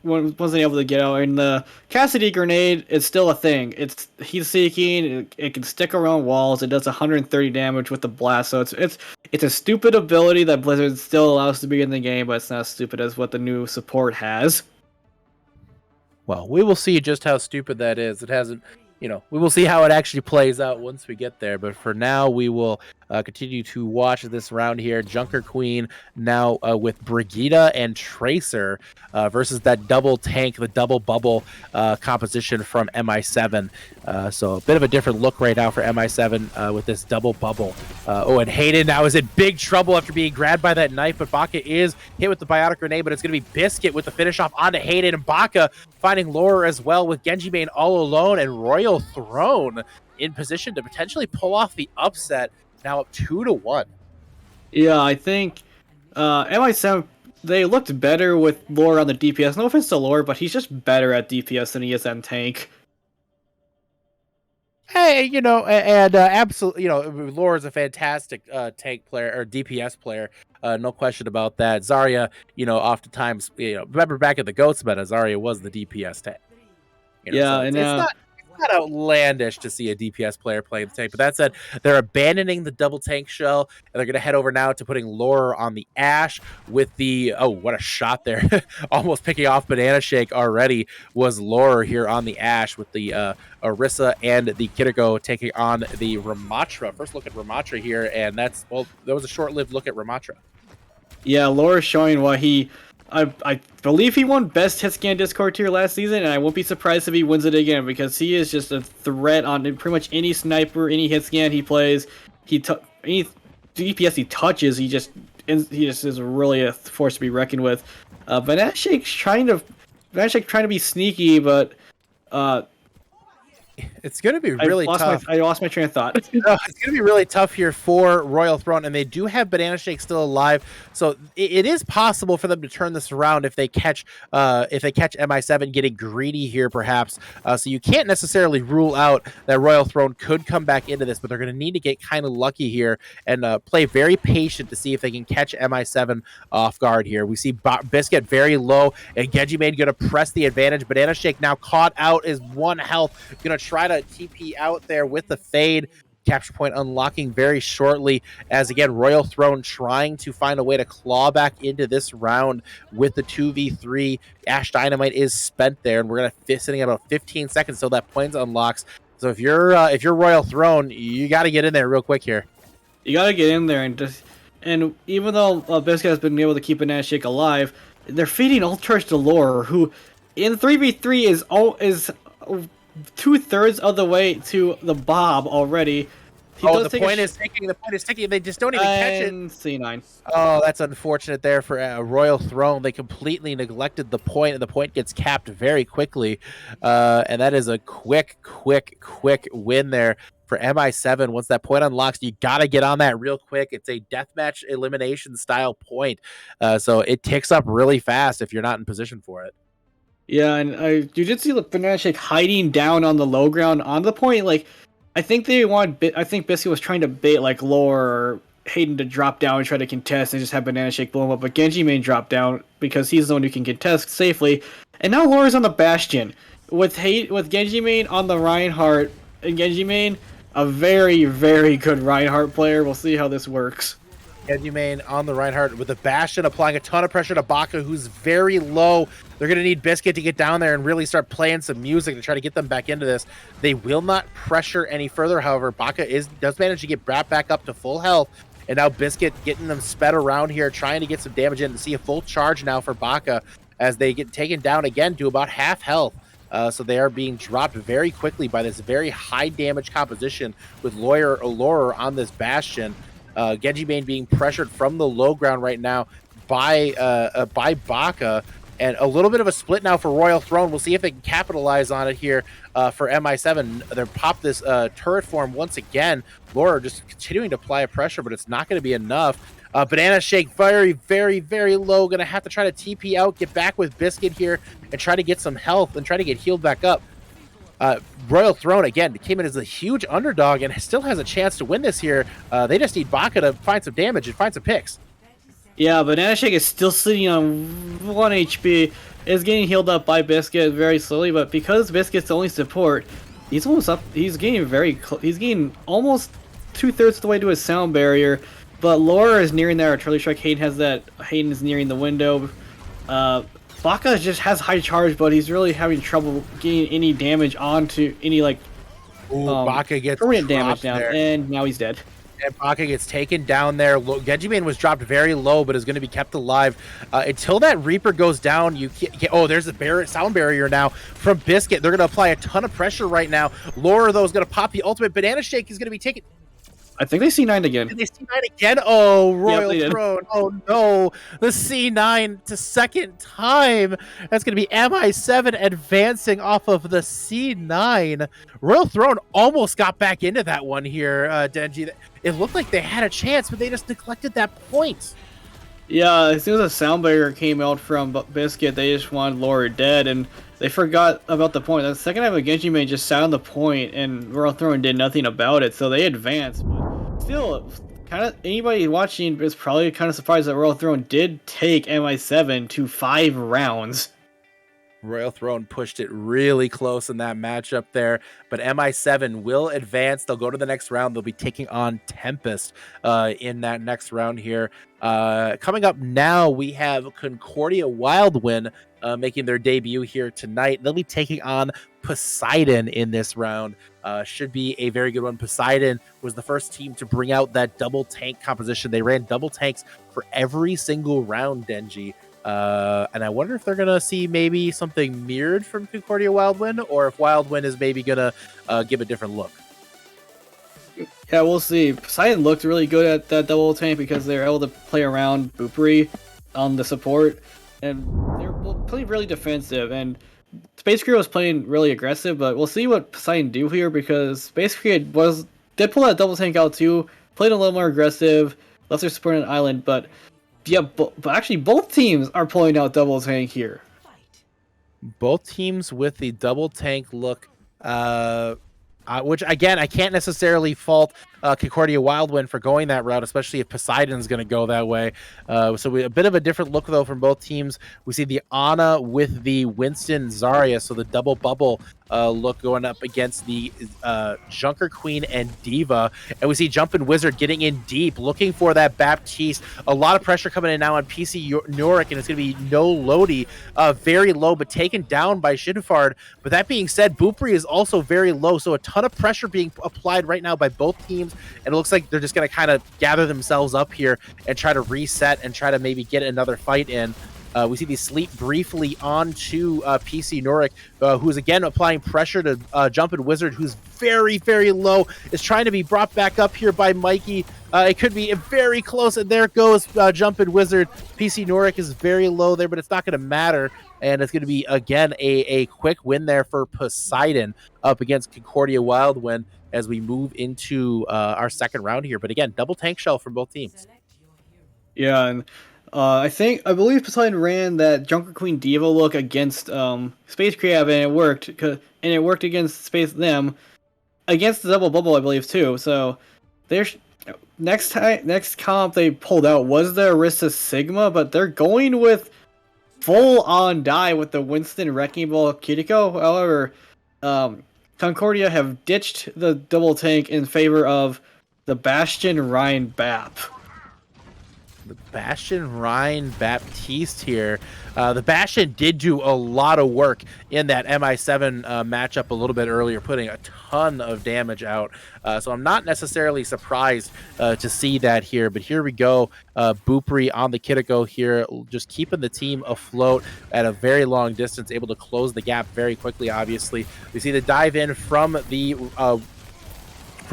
Wasn't able to get out. And the Cassidy grenade is still a thing. It's heat seeking. It can stick around walls. It does 130 damage with the blast. So it's a stupid ability that Blizzard still allows to be in the game, but it's not as stupid as what the new support has. Well, we will see just how stupid that is. It hasn't, we will see how it actually plays out once we get there. But for now, we will continue to watch this round here. Junker Queen now with Brigitte and Tracer versus that double tank, the double bubble composition from MI7. So a bit of a different look right now for MI7 with this double bubble. And Hayden now is in big trouble after being grabbed by that knife, but Baka is hit with the biotic grenade, but it's going to be Biscuit with the finish off onto Hayden, and Baka finding Laura as well with Genji main all alone, and Royal Throne in position to potentially pull off the upset, now up 2-1. Yeah, I think MI7, they looked better with Lore on the DPS. No offense to Lore, but he's just better at DPS than he is on tank. Hey, and absolutely, Laura is a fantastic tank player or DPS player, no question about that. Zarya, oftentimes, remember back at the Goats meta, Zarya was the DPS tank. So it's not outlandish to see a DPS player play the tank. But that said, they're abandoning the double tank shell, and they're going to head over now to putting Lore on the Ashe with the... Oh, what a shot there. Almost picking off Banana Shake already was Lore here on the Ashe with the Orisa and the Kiriko taking on the Ramatra. First look at Ramatra here, and that was a short-lived look at Ramatra. Yeah, Lore is showing why he... I believe he won Best Hitscan Discord tier last season, and I won't be surprised if he wins it again, because he is just a threat on pretty much any sniper, any hitscan he plays. Any DPS he touches, he just is really a force to be reckoned with. Banana Shake trying to be sneaky, but it's going to be really tough. I lost my train of thought. It's going to be really tough here for Royal Throne, and they do have Banana Shake still alive, so it is possible for them to turn this around if they catch MI7 getting greedy here, perhaps. So you can't necessarily rule out that Royal Throne could come back into this, but they're going to need to get kind of lucky here and play very patient to see if they can catch MI7 off guard here. We see Biscuit very low, and Genji main going to press the advantage. Banana Shake now caught out is 1 health, going to try to TP out there with the fade. Capture point unlocking very shortly as, again, Royal Throne trying to find a way to claw back into this round with the 2v3. Ashe Dynamite is spent there, and we're going to sitting at about 15 seconds so that point unlocks. So if you're Royal Throne, you got to get in there real quick here. You got to get in there, and even though Biscuit has been able to keep Banana Shake alive, they're feeding All Charge to Lore, who in 3v3 is 2/3 of the way to the Bob already. The point is ticking. They just don't even catch it. C9. Oh, that's unfortunate there for Royal Throne. They completely neglected the point, and the point gets capped very quickly. And that is a quick win there for MI7. Once that point unlocks, you got to get on that real quick. It's a deathmatch elimination style point. So it ticks up really fast if you're not in position for it. Yeah, and you did see the Banana Shake hiding down on the low ground on the point. Like, I think Biscuit was trying to bait like Lore or Hayden to drop down and try to contest and just have Banana Shake blow him up. But Genji main drop down because he's the one who can contest safely. And now Laura's on the Bastion with Genji main on the Reinhardt, and Genji main a very, very good Reinhardt player. We'll see how this works. Genji main on the Reinhardt with the Bastion applying a ton of pressure to Baka, who's very low. They're going to need Biscuit to get down there and really start playing some music to try to get them back into this. They will not pressure any further, however. Baka does manage to get brought back up to full health, and now Biscuit getting them sped around here, trying to get some damage in. To see a full charge now for Baka as they get taken down again to about half health. So they are being dropped very quickly by this very high damage composition with Laura on this Bastion. Genji main being pressured from the low ground right now by Baka, and a little bit of a split now for Royal Throne. We'll see if they can capitalize on it here for MI7. They're pop this turret form once again. Laura just continuing to apply a pressure, but it's not going to be enough. Banana Shake very, very, very low. Going to have to try to TP out, get back with Biscuit here, and try to get some health and try to get healed back up. Royal Throne, again, came in as a huge underdog and still has a chance to win this here. They just need Baka to find some damage and find some picks. Yeah, Banana Shake is still sitting on 1 HP. Is getting healed up by Biscuit very slowly, but because Biscuit's the only support, he's almost up. He's getting he's getting almost 2/3 of the way to his sound barrier. But Laura is nearing that artillery strike. Hayden is nearing the window. Baka just has high charge, but he's really having trouble getting any damage onto any Baka gets permanent damage now, there. and now he's dead. And Baka gets taken down there. Genji main was dropped very low, but is going to be kept alive until that Reaper goes down. You can't, oh, there's a sound barrier now from Biscuit. They're going to apply a ton of pressure right now. Laura, though, is going to pop the ultimate. Banana Shake is going to be taken. I think they C9 again. Did they C9 again? Oh, Royal Yep, Throne. Oh, no. The C9 to second time. That's going to be MI7 advancing off of the C9. Royal Throne almost got back into that one here, Denji. It looked like they had a chance, but they just neglected that point. Yeah, as soon as the sound barrier came out from Biscuit, they just wanted Laura dead, and they forgot about the point. The second time, Genji main just sat on the point, and Royal Throne did nothing about it, so they advanced. But still, kind of anybody watching is probably kind of surprised that Royal Throne did take MI7 to 5 rounds. Royal Throne pushed it really close in that matchup there, but MI7 will advance. They'll go to the next round. They'll be taking on Tempest in that next round here. Coming up now, we have Concordia Wildwind making their debut here tonight. They'll be taking on Poseidon in this round. Should be a very good one. Poseidon was the first team to bring out that double tank composition. They ran double tanks for every single round, Denji. And I wonder if they're going to see maybe something mirrored from Concordia Wildwind, or if Wildwind is maybe going to give a different look. Yeah, we'll see. Poseidon looked really good at that double tank because they're able to play around Boopery on the support, and they're playing really defensive, and Space Crew was playing really aggressive, but we'll see what Poseidon do here because Space Crew did pull that double tank out too, played a little more aggressive, left their support on an island, but yeah, but actually both teams are pulling out double tank here. Both teams with the double tank look, which again, I can't necessarily fault Concordia Wildwind for going that route, especially if Poseidon's going to go that way. So a bit of a different look, though, from both teams. We see the Ana with the Winston Zarya, so the double bubble look going up against the Junker Queen and Diva. And we see Jumpin' Wizard getting in deep, looking for that Baptiste. A lot of pressure coming in now on PC Nurik, and it's going to be no Lodi. Very low, but taken down by Shinfard. But that being said, Boopri is also very low, so a ton of pressure being applied right now by both teams. And it looks like they're just going to kind of gather themselves up here and try to reset and try to maybe get another fight in. We see the sleep briefly onto PC Nurik, who's again applying pressure to Jumpin' Wizard, who's very, very low, is trying to be brought back up here by Mikey. It could be very close, and there goes Jumpin' Wizard. PC Nurik is very low there, but it's not going to matter, and it's going to be, again, a quick win there for Poseidon up against Concordia Wildwind as we move into our second round here. But again, double tank shell from both teams. Yeah, and I believe Poseidon ran that Junker Queen Diva look against Space Crab, and it worked. And it worked against them, against the double bubble, I believe too. So there's next comp they pulled out was the Arista Sigma, but they're going with full-on die with the Winston Wrecking Ball Kiriko. However, Concordia have ditched the double tank in favor of the Bastion Ryan Bap. The Bastion Ryan Baptiste here. The Bastion did do a lot of work in that MI7 matchup a little bit earlier, putting a ton of damage out. So I'm not necessarily surprised to see that here. But here we go. Boopri on the Kiriko here, just keeping the team afloat at a very long distance, able to close the gap very quickly, obviously. We see the dive in from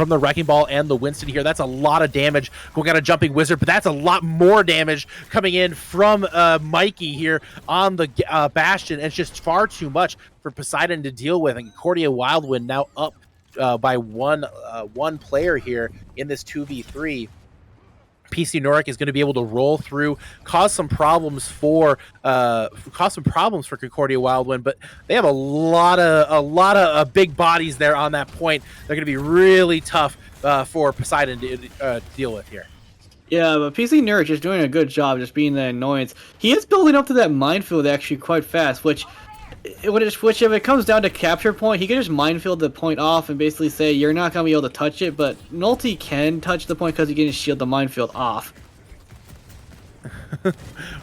the Wrecking Ball and the Winston here. That's a lot of damage going on a Jumping Wizard, but that's a lot more damage coming in from Mikey here on the Bastion. It's just far too much for Poseidon to deal with, and Concordia Wildwind now up by one player here in this 2v3. PC Noric is going to be able to roll through, cause some problems for Concordia Wildwind, but they have a lot of big bodies there on that point. They're going to be really tough for Poseidon to deal with here. Yeah, but PC Nuric is doing a good job just being the annoyance. He is building up to that minefield actually quite fast, which if it comes down to capture point, he can just minefield the point off and basically say you're not going to be able to touch it, but Nulty can touch the point because he can just shield the minefield off.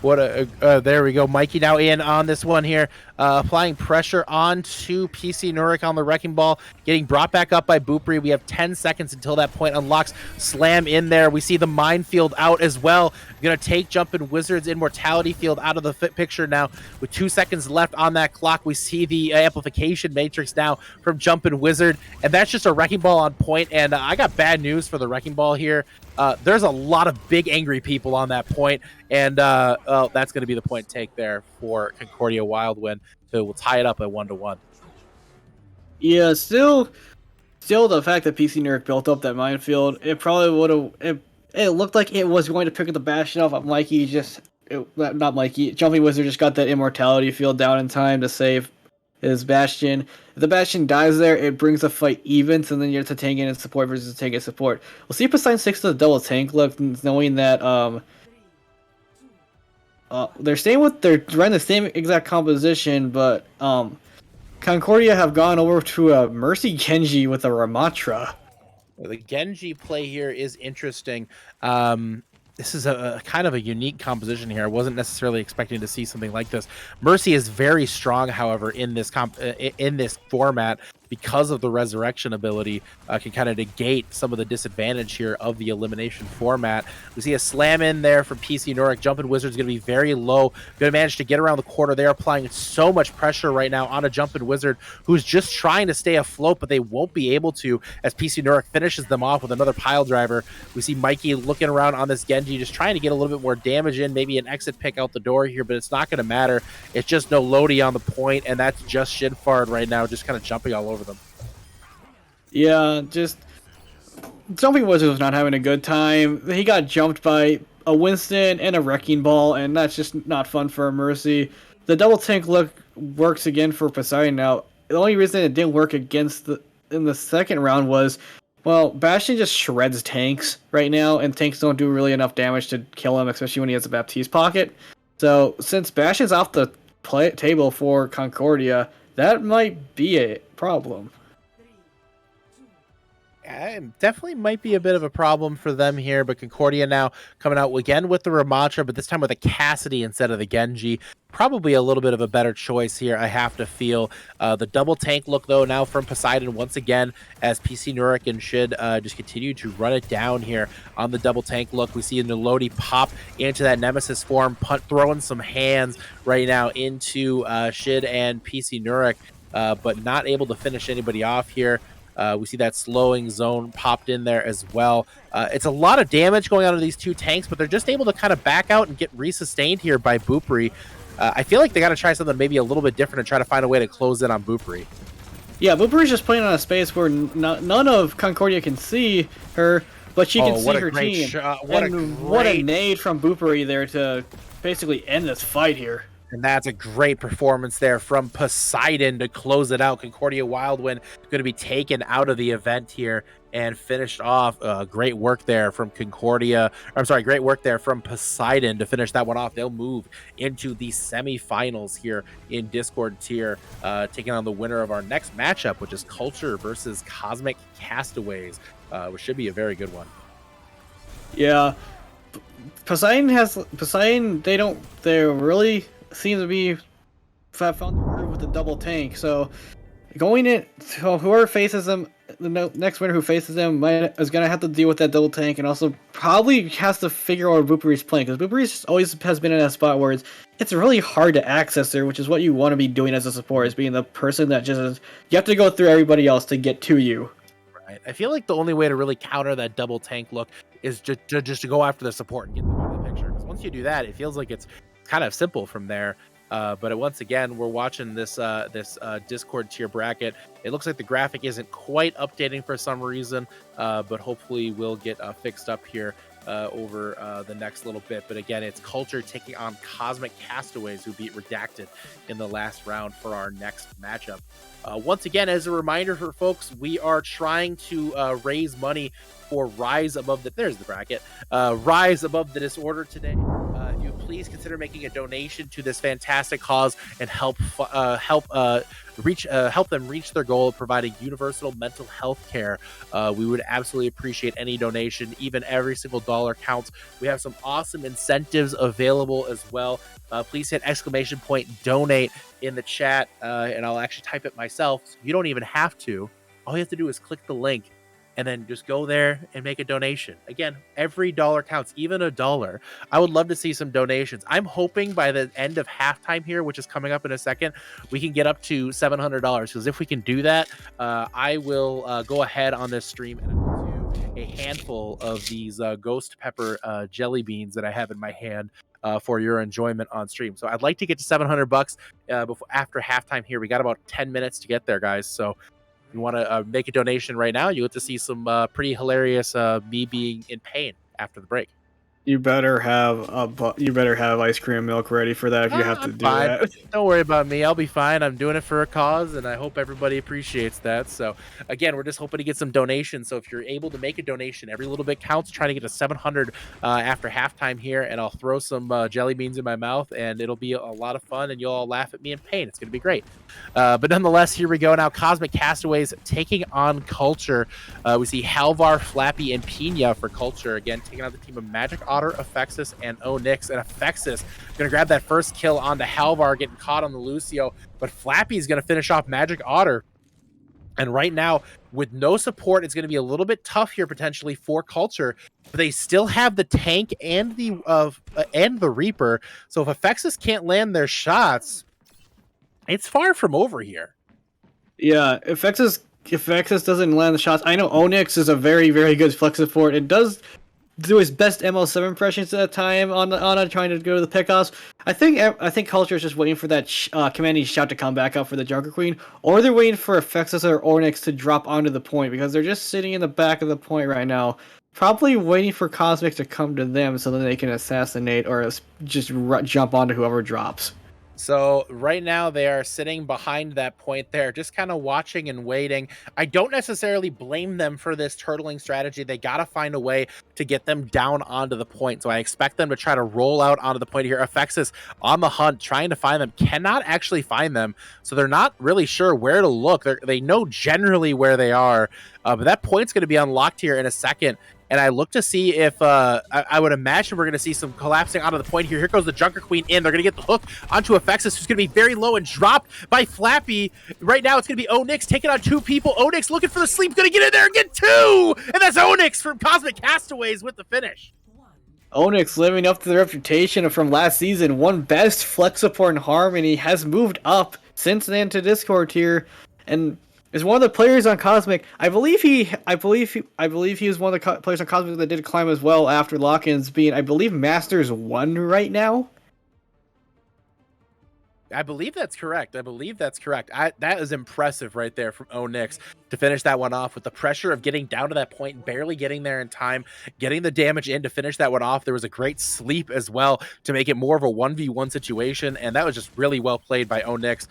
There we go. Mikey now in on this one here, applying pressure onto PC Nuric on the Wrecking Ball, getting brought back up by Boopri. We have 10 seconds until that point unlocks. Slam in there. We see the minefield out as well. Gonna take Jumpin' Wizard's Immortality Field out of the picture now with 2 seconds left on that clock. We see the amplification matrix now from Jumpin' Wizard, and that's just a Wrecking Ball on point. And I got bad news for the Wrecking Ball here. There's a lot of big angry people on that point, and that's going to be the point take there for Concordia Wildwind. So we'll tie it up at 1-1. Yeah, still the fact that PC Nuric built up that minefield, it probably would have. It looked like it was going to pick up the Bastion off, but not Mikey. Jumping Wizard just got that Immortality Field down in time to save his Bastion. If the Bastion dies there, it brings the fight even, so then you have to tank in and support versus tank and support. We'll see if Poseidon sticks to the double tank look, knowing that they're running the same exact composition, but Concordia have gone over to a Mercy Genji with a Ramatra. The Genji play here is interesting. This is a kind of a unique composition here. I wasn't necessarily expecting to see something like this. Mercy is very strong, however, in this format because of the resurrection ability. Can kind of negate some of the disadvantage here of the elimination format. We see a slam in there from PC Noric. Jumpin' Wizard's going to be very low. Going to manage to get around the corner. They're applying so much pressure right now on a Jumpin' Wizard who's just trying to stay afloat, but they won't be able to as PC Noric finishes them off with another pile driver. We see Mikey looking around on this Genji, just trying to get a little bit more damage in, maybe an exit pick out the door here, but it's not going to matter. It's just no Lodi on the point, and that's just Shinfard right now, just kind of jumping all over them. Yeah, just Jumping Wizard was not having a good time. He got jumped by a Winston and a Wrecking Ball, and that's just not fun for a Mercy. The double tank look works again for Poseidon now. The only reason it didn't work in the second round was, well, Bastion just shreds tanks right now, and tanks don't do really enough damage to kill him, especially when he has a Baptiste pocket. So since Bastion's off the table for Concordia, that might be a problem. Definitely might be a bit of a problem for them here, but Concordia now coming out again with the Ramatra, but this time with a Cassidy instead of the Genji. Probably a little bit of a better choice here, I have to feel. The double tank look, though, now from Poseidon once again, as PC Nurican should just continue to run it down here on the double tank look. We see Nolodi pop into that Nemesis form, throwing some hands right now into Shid and PC Nurik, but not able to finish anybody off here. We see that slowing zone popped in there as well. It's a lot of damage going on to these two tanks, but they're just able to kind of back out and get resustained here by Boopri. I feel like they got to try something maybe a little bit different and try to find a way to close in on Boopri. Yeah, Booperi's just playing on a space where none of Concordia can see her, but she can see her team. What a nade from Booperi there to basically end this fight here. And that's a great performance there from Poseidon to close it out. Concordia Wildwind going to be taken out of the event here and finished off. Great work there from Concordia. I'm sorry, great work there from Poseidon to finish that one off. They'll move into the semifinals here in Discord tier, taking on the winner of our next matchup, which is Culture versus Cosmic Castaways, which should be a very good one. Yeah, Poseidon. They really seem to be found the groove with the double tank. So going in, so whoever faces them, the next winner who faces them is gonna have to deal with that double tank, and also probably has to figure out what Boopery's playing, because Boopery's always has been in that spot where it's really hard to access there, which is what you want to be doing as a support, is being the person that you have to go through everybody else to get to you. Right. I feel like the only way to really counter that double tank look is just to go after the support and get them out of the picture. Because once you do that, it feels like it's kind of simple from there. But once again, we're watching this Discord tier bracket. It looks like the graphic isn't quite updating for some reason, but hopefully we'll get fixed up here over the next little bit. But again, it's Culture taking on Cosmic Castaways, who beat Redacted in the last round for our next matchup. Once again, as a reminder for folks, we are trying to raise money for Rise Above the... There's the bracket. Rise Above the Disorder today. If you please consider making a donation to this fantastic cause and help them reach their goal of providing universal mental health care. We would absolutely appreciate any donation. Even every single dollar counts. We have some awesome incentives available as well. Please hit !donate in the chat, and I'll actually type it myself. So you don't even have to. All you have to do is click the link and then just go there and make a donation. Again, every dollar counts, even $1. I would love to see some donations. I'm hoping by the end of halftime here, which is coming up in a second, we can get up to $700, because if we can do that, I will go ahead on this stream and I will do a handful of these ghost pepper jelly beans that I have in my hand for your enjoyment on stream. So I'd like to get to $700 before after halftime here. We got about 10 minutes to get there, guys. So you want to make a donation right now, you get to see some pretty hilarious me being in pain after the break. You better have ice cream and milk ready for that if you have to do fine. that. Don't worry about me. I'll be fine. I'm doing it for a cause, and I hope everybody appreciates that. So, again, we're just hoping to get some donations. So if you're able to make a donation, every little bit counts. Trying to get to 700 after halftime here, and I'll throw some jelly beans in my mouth, and it'll be a lot of fun, and you'll all laugh at me in pain. It's going to be great. But nonetheless, here we go now. Cosmic Castaways taking on Culture. We see Halvar, Flappy, and Pina for Culture. Again, taking on the team of Magic Otter, Effexus, and Onyx. And Effexus going to grab that first kill onto Halvar, getting caught on the Lucio. But Flappy's going to finish off Magic Otter. And right now, with no support, it's going to be a little bit tough here potentially for Culture. But they still have the tank and the Reaper. So if Effexus can't land their shots, it's far from over here. Yeah, if Effexus doesn't land the shots, I know Onyx is a very, very good flex support. It does do his best ML7 impressions at a time on trying to go to the pickoffs. I think Culture is just waiting for that commanding shout to come back up for the Junker Queen, or they're waiting for Effexus or Onyx to drop onto the point, because they're just sitting in the back of the point right now, probably waiting for Cosmic to come to them so that they can assassinate or just jump onto whoever drops. So right now they are sitting behind that point there, just kind of watching and waiting. I don't necessarily blame them for this turtling strategy. They got to find a way to get them down onto the point. So I expect them to try to roll out onto the point here. Effexus on the hunt, trying to find them, cannot actually find them. So they're not really sure where to look. They know generally where they are, but that point's going to be unlocked here in a second. And I look to see if I would imagine we're going to see some collapsing out of the point here. Here goes the Junker Queen in. They're going to get the hook onto Effexus, who's going to be very low and dropped by Flappy. Right now, it's going to be Onyx taking on two people. Onyx looking for the sleep, going to get in there and get two! And that's Onyx from Cosmic Castaways with the finish. Onyx living up to the reputation from last season, one best flex support in Harmony, has moved up since then to Discord tier, and is one of the players on Cosmic. I believe he was one of the players on Cosmic that did climb as well after lock-ins, being, I believe, Masters 1 right now. I believe that's correct. That is impressive right there from Onyx to finish that one off with the pressure of getting down to that point, barely getting there in time, getting the damage in to finish that one off. There was a great sleep as well to make it more of a 1v1 situation, and that was just really well played by Onyx.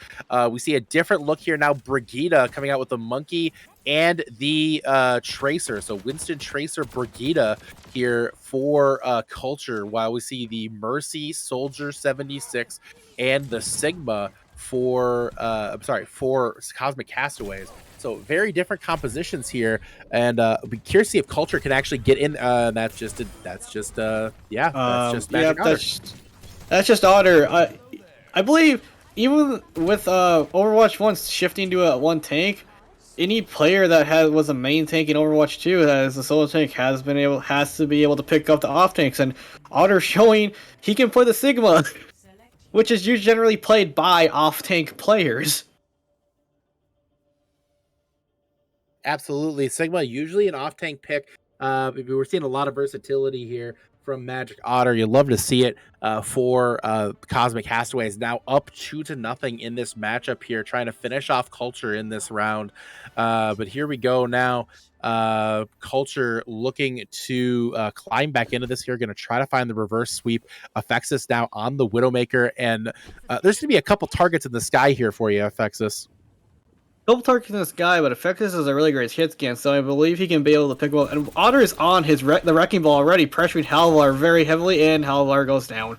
We see a different look here now. Brigida coming out with the monkey and the Tracer. So Winston, Tracer, Brigida here for Culture, while we see the Mercy, Soldier 76, and the Sigma for for Cosmic Castaways. So very different compositions here, and I'll be curious to see if Culture can actually get in. That's just Magic Otter. That's just Otter. I believe even with Overwatch 1 shifting to a one tank, any player that was a main tank in Overwatch 2 that is a solo tank has to be able to pick up the off tanks, and Otter showing he can play the Sigma, which is usually generally played by off tank players. Absolutely, Sigma usually an off tank pick. We're seeing a lot of versatility here from Magic Otter. You'd love to see it for Cosmic Castaways. Now up 2-0 in this matchup here, trying to finish off Culture in this round. But here we go now. Culture looking to climb back into this here, going to try to find the reverse sweep. Affexus now on the Widowmaker, and there's going to be a couple targets in the sky here for you, Affexus. Double target in this guy, but Affectus is a really great hit scan, so I believe he can be able to pick him up. And Otter is on the Wrecking Ball already, pressuring Halvar very heavily, and Halvar goes down.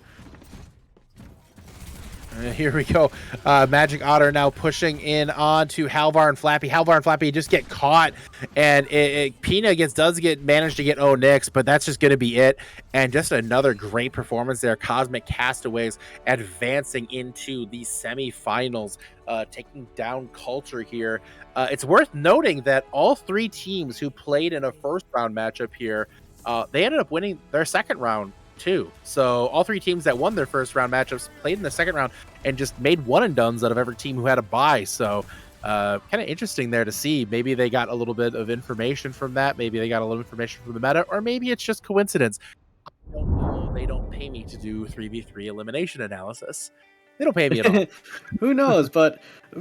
Here we go. Magic Otter now pushing in on to Halvar and Flappy. Halvar and Flappy just get caught, and Pina does manage to get Onyx, but that's just going to be it. And just another great performance there. Cosmic Castaways advancing into the semifinals, taking down Culture here. It's worth noting that all three teams who played in a first round matchup here, they ended up winning their second round too. So all three teams that won their first round matchups played in the second round and just made one and dones out of every team who had a bye. So kind of interesting there to see. Maybe they got a little bit of information from that. Maybe they got a little information from the meta, or maybe it's just coincidence. I don't know. They don't pay me to do 3v3 elimination analysis. They don't pay me at all. Who knows? But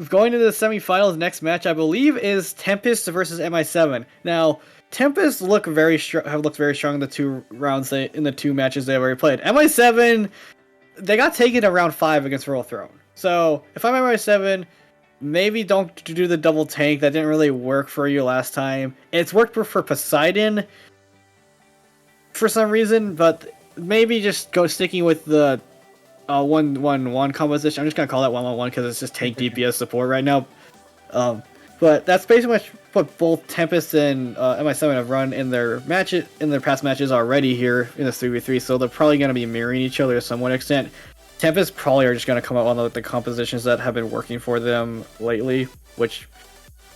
going to the semifinals, next match I believe is Tempest versus MI7. Now, Tempest have looked very strong in the two rounds in the two matches they've already played. MI7, they got taken in round 5 against Royal Throne. So if I'm MI7, maybe don't do the double tank. That didn't really work for you last time. It's worked for Poseidon for some reason, but maybe just go sticking with the 1-1-1 composition. I'm just gonna call that 1-1-1 because it's just tank DPS support right now. But that's basically what both Tempest and MI7 have run in their past matches already here in the 3v3. So they're probably gonna be mirroring each other to some extent. Tempest probably are just gonna come out on the compositions that have been working for them lately, which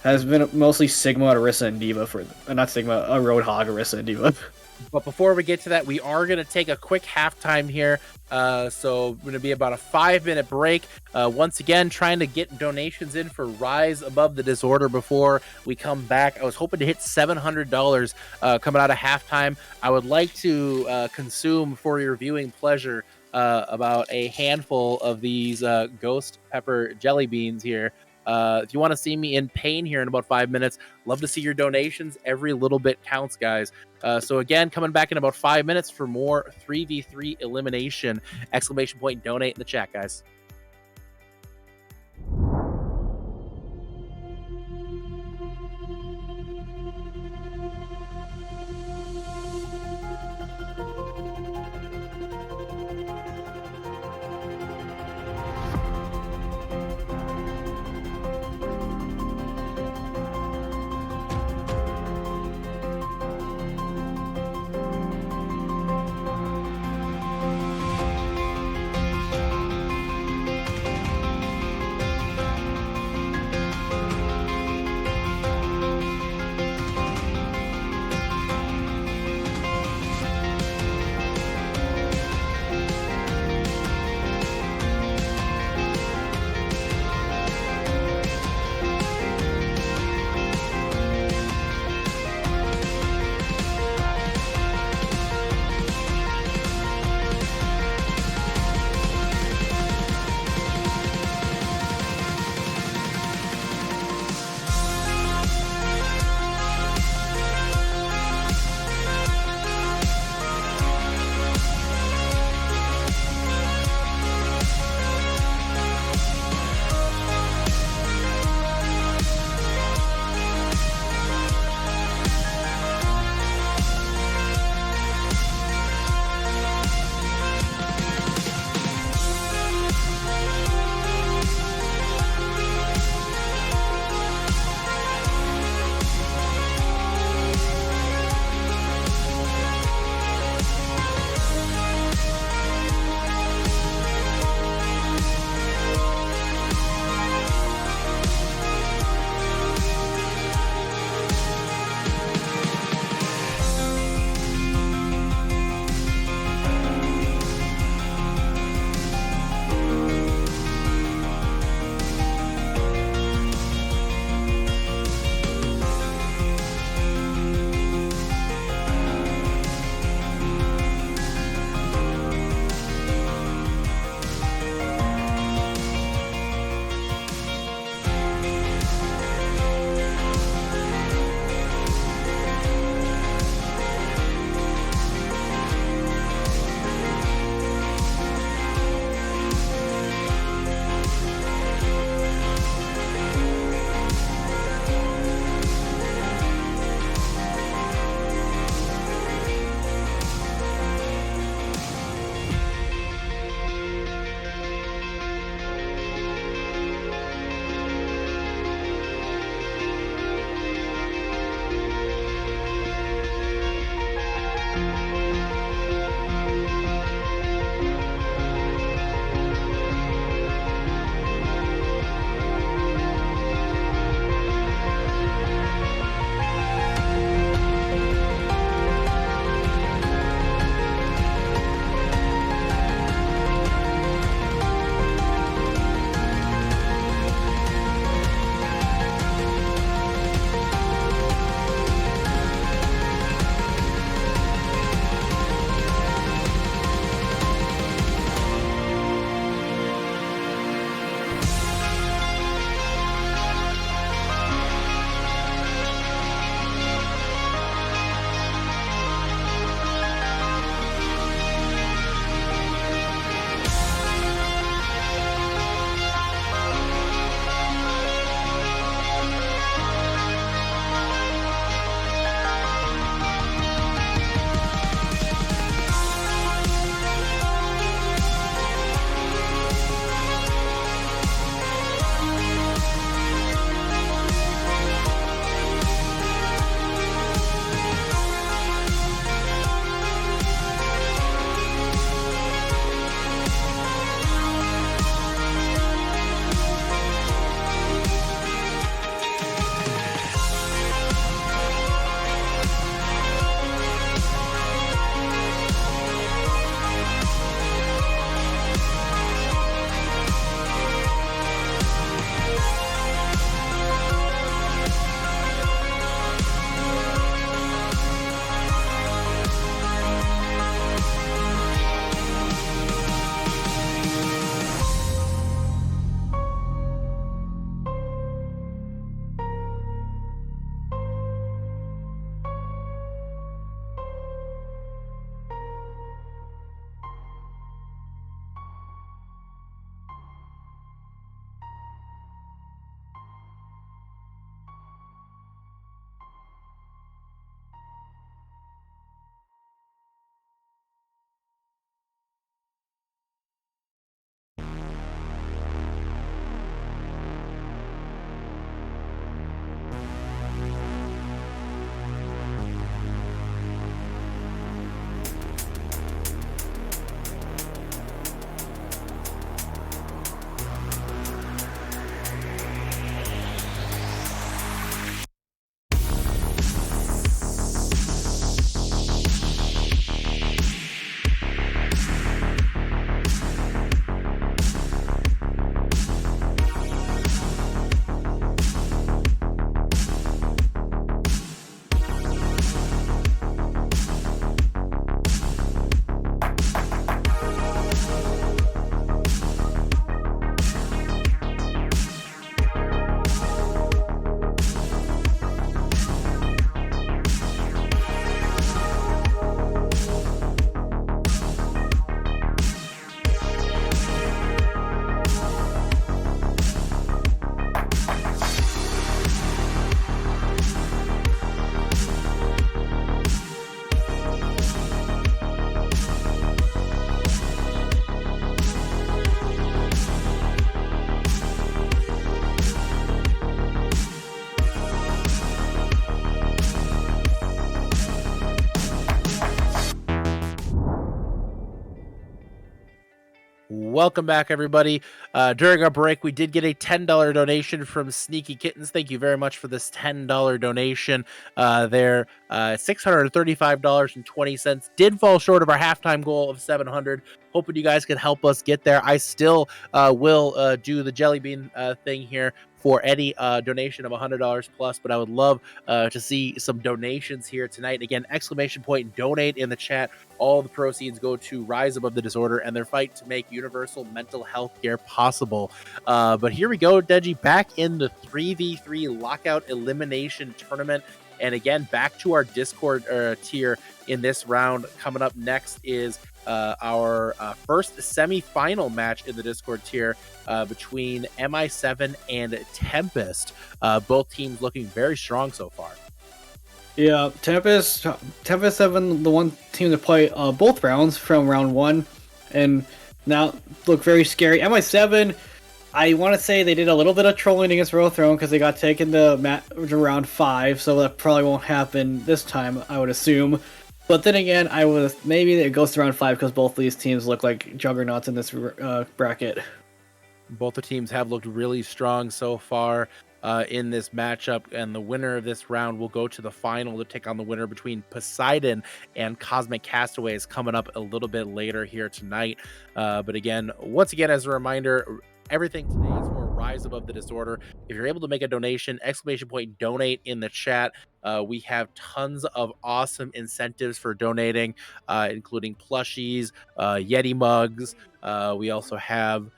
has been mostly Sigma, Orisa, and Diva not Sigma, Roadhog, Orisa, and Diva. But before we get to that, we are going to take a quick halftime here. So we're going to be about a 5-minute break. Once again, trying to get donations in for Rise Above the Disorder before we come back. I was hoping to hit $700 coming out of halftime. I would like to consume for your viewing pleasure about a handful of these ghost pepper jelly beans here. If you want to see me in pain here in about 5 minutes, love to see your donations. Every little bit counts, guys. So again, coming back in about 5 minutes for more 3v3 elimination. ! Donate in the chat, guys. Welcome back, everybody. During our break, we did get a $10 donation from Sneaky Kittens. Thank you very much for this $10 donation. Their $635.20 did fall short of our halftime goal of $700. Hoping you guys can help us get there. I still will do the jelly bean thing here for any donation of $100 plus, but I would love to see some donations here tonight. Again, exclamation point donate in the chat. All the proceeds go to Rise Above the Disorder and their fight to make universal mental health care possible. But here we go, Deji, back in the 3v3 lockout elimination tournament. And again, back to our Discord tier in this round. Coming up next is our first semi-final match in the Discord tier between MI7 and Tempest. Both teams looking very strong so far. Yeah, Tempest have been the one team to play both rounds from round 1, and now look very scary. MI7, I want to say they did a little bit of trolling against Royal Throne because they got taken to round 5, so that probably won't happen this time, I would assume. But then again, maybe it goes to round 5 because both of these teams look like juggernauts in this bracket. Both the teams have looked really strong so far in this matchup, and the winner of this round will go to the final to take on the winner between Poseidon and Cosmic Castaways, coming up a little bit later here tonight. But again, once again, as a reminder, everything today is for Rise Above the Disorder. If you're able to make a donation, exclamation point donate in the chat. We have tons of awesome incentives for donating, including plushies, Yeti mugs. We also have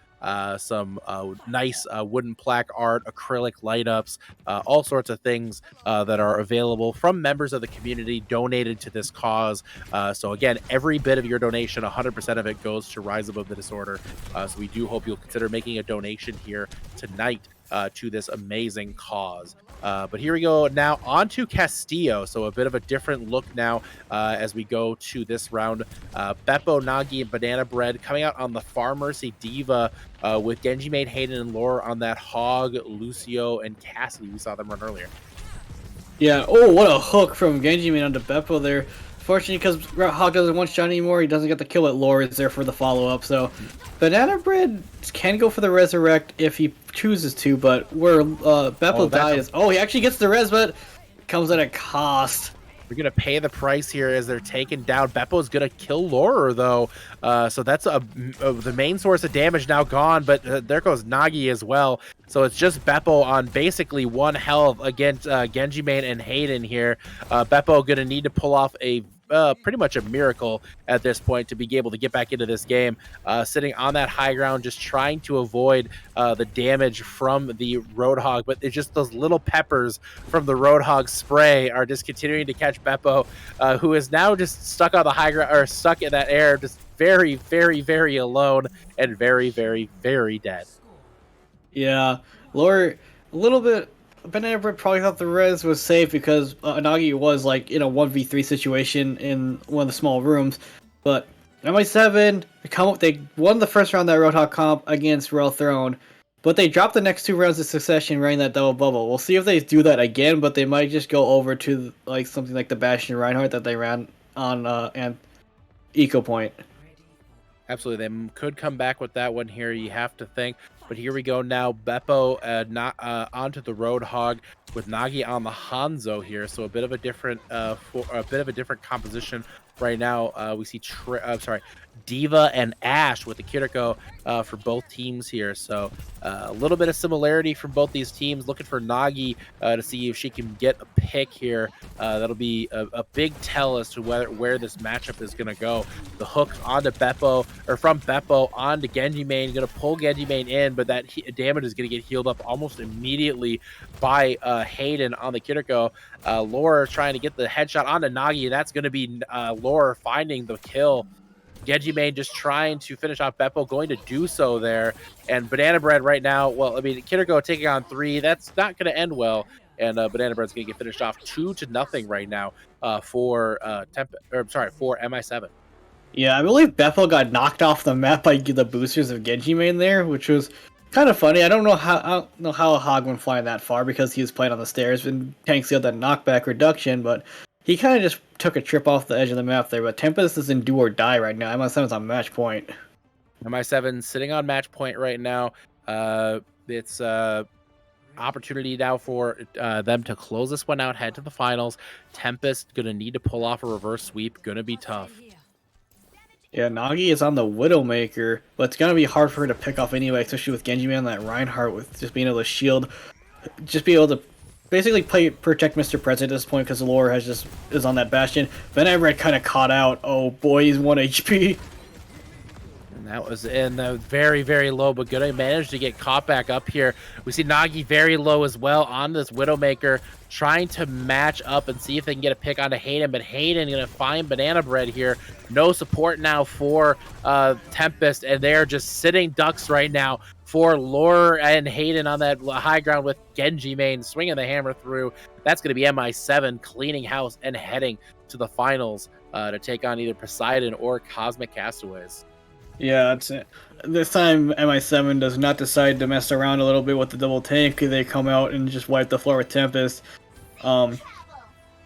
some nice wooden plaque art, acrylic light ups, all sorts of things that are available from members of the community donated to this cause. So again, every bit of your donation, 100% of it goes to Rise Above the Disorder. So we do hope you'll consider making a donation here tonight to this amazing cause. But here we go now on to Castillo. So a bit of a different look now as we go to this round. Beppo, Nagi, and Banana Bread coming out on the Far Mercy Diva with Genji Maid, Hayden, and Laura on that Hog, Lucio, and Cassidy. We saw them run earlier. Yeah, oh, what a hook from Genji Maid onto Beppo there. Fortunately, because Hog doesn't one-shot anymore, he doesn't get the kill, but Laura is there for the follow-up. So Banana Bread can go for the resurrect if he chooses to, but where Beppo dies... Oh, he actually gets the res, but it comes at a cost. We're going to pay the price here as they're taken down. Beppo's going to kill Laura, though. So that's the main source of damage now gone, but there goes Nagi as well. So it's just Beppo on basically one health against Genji Main and Hayden here. Beppo going to need to pull off a pretty much a miracle at this point to be able to get back into this game. Sitting on that high ground, just trying to avoid the damage from the Roadhog, but it's just those little peppers from the Roadhog spray are just continuing to catch Beppo, who is now just stuck on the high ground, or stuck in that air, just very, very, very alone and very, very, very dead. Yeah, Laura, a little bit. Banana Bread probably thought the res was safe because Anagi was like in a 1v3 situation in one of the small rooms. But MI7, they won the first round of that Roadhog comp against Royal Throne, but they dropped the next 2 rounds in succession running that double bubble. We'll see if they do that again, but they might just go over to like something like the Bastion Reinhardt that they ran on and Eco Point. Absolutely, they could come back with that one here. You have to think. But here we go now. Beppo onto the Roadhog with Nagi on the Hanzo here. So a bit of a different composition right now. We see Diva and Ash with the Kiriko for both teams here. So a little bit of similarity from both these teams. Looking for Nagi to see if she can get a pick here. That'll be a big tell as to where this matchup is going to go. The hook onto Beppo, or from Beppo onto Genji Main, going to pull Genji Main in, but that damage is going to get healed up almost immediately by Hayden on the Kiriko. Laura trying to get the headshot onto Nagi. That's going to be Laura finding the kill. Genji Main just trying to finish off Beppo, going to do so there. And Banana Bread right now, well, I mean, Kiriko taking on 3, that's not going to end well. And Banana Bread's going to get finished off 2-0 right now for MI7. Yeah, I believe Beppo got knocked off the map by the boosters of Genji Main there, which was kind of funny. I don't know how Hog went flying that far because he was playing on the stairs and Tank sealed that knockback reduction, but he kind of just took a trip off the edge of the map there. But Tempest is in do or die right now. MI7's on match point. MI7 sitting on match point right now. It's opportunity now for them to close this one out, head to the finals. Tempest gonna need to pull off a reverse sweep. Gonna be tough. Yeah, Nagi is on the Widowmaker, but it's gonna be hard for her to pick off anyway, especially with Genji Man and that Reinhardt with just being able to shield, just be able to basically protect Mr. President at this point because the lore is on that Bastion. Then Everett kind of caught out. Oh boy, he's 1 HP. And that was in the very, very low, but gonna manage to get caught back up here. We see Nagi very low as well on this Widowmaker, trying to match up and see if they can get a pick onto Hayden, but Hayden gonna find Banana Bread here. No support now for Tempest, and they're just sitting ducks right now for Lore and Hayden on that high ground with Genji main swinging the hammer through. That's gonna be MI7 cleaning house and heading to the finals to take on either Poseidon or Cosmic Castaways. Yeah, that's it. This time MI7 does not decide to mess around a little bit with the double tank. They come out and just wipe the floor with Tempest.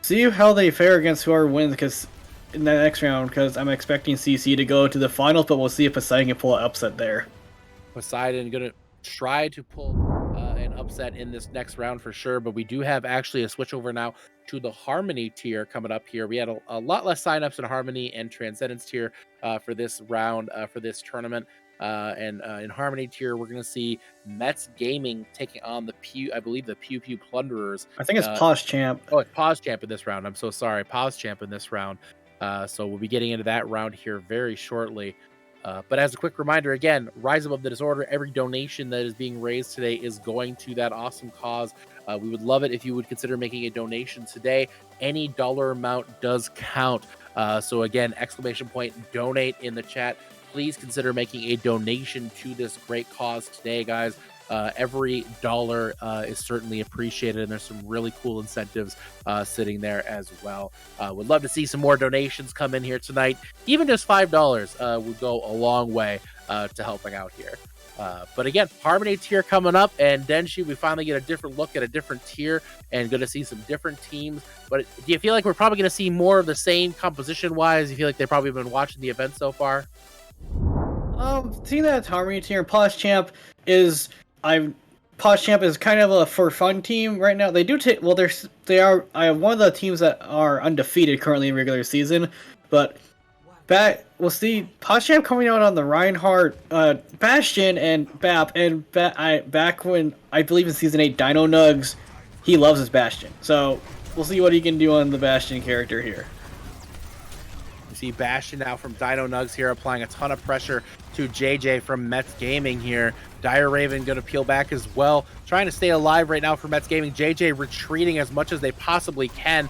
See how they fare against whoever wins, because in the next round, because I'm expecting CC to go to the finals, but we'll see if Poseidon can pull an upset there. Poseidon gonna try to pull an upset in this next round for sure, but we do have actually a switch over now to the Harmony tier coming up here. We had a lot less signups in Harmony and Transcendence tier for this round, for this tournament. And in Harmony tier, we're going to see Mets Gaming taking on the I believe the Pew Pew Plunderers. I think it's Pause Champ. Oh, it's Pause Champ in this round. I'm so sorry. Pause Champ in this round. So we'll be getting into that round here very shortly. But as a quick reminder, again, Rise Above the Disorder, every donation that is being raised today is going to that awesome cause. We would love it if you would consider making a donation today. Any dollar amount does count. So again, !donate in the chat. Please consider making a donation to this great cause today, guys. Every dollar is certainly appreciated, and there's some really cool incentives sitting there as well. Would love to see some more donations come in here tonight. Even just $5 would go a long way to helping out here. But again, Harmony tier coming up, and Denshi, we finally get a different look at a different tier and going to see some different teams. But do you feel like we're probably going to see more of the same composition-wise? You feel like they've probably been watching the event so far? Seeing that Harmony tier, Pause Champ is Pause Champ is kind of a for fun team right now. They do take they are one of the teams that are undefeated currently in regular season, but we'll see Pause Champ coming out on the Reinhardt, Bastion, and BAP, and back when I believe in season 8, Dino Nugs, he loves his Bastion. So we'll see what he can do on the Bastion character here. We see Bastion now from Dino Nugs here, applying a ton of pressure to JJ from Mets Gaming here. Dire Raven going to peel back as well, trying to stay alive right now for Mets Gaming. JJ retreating as much as they possibly can.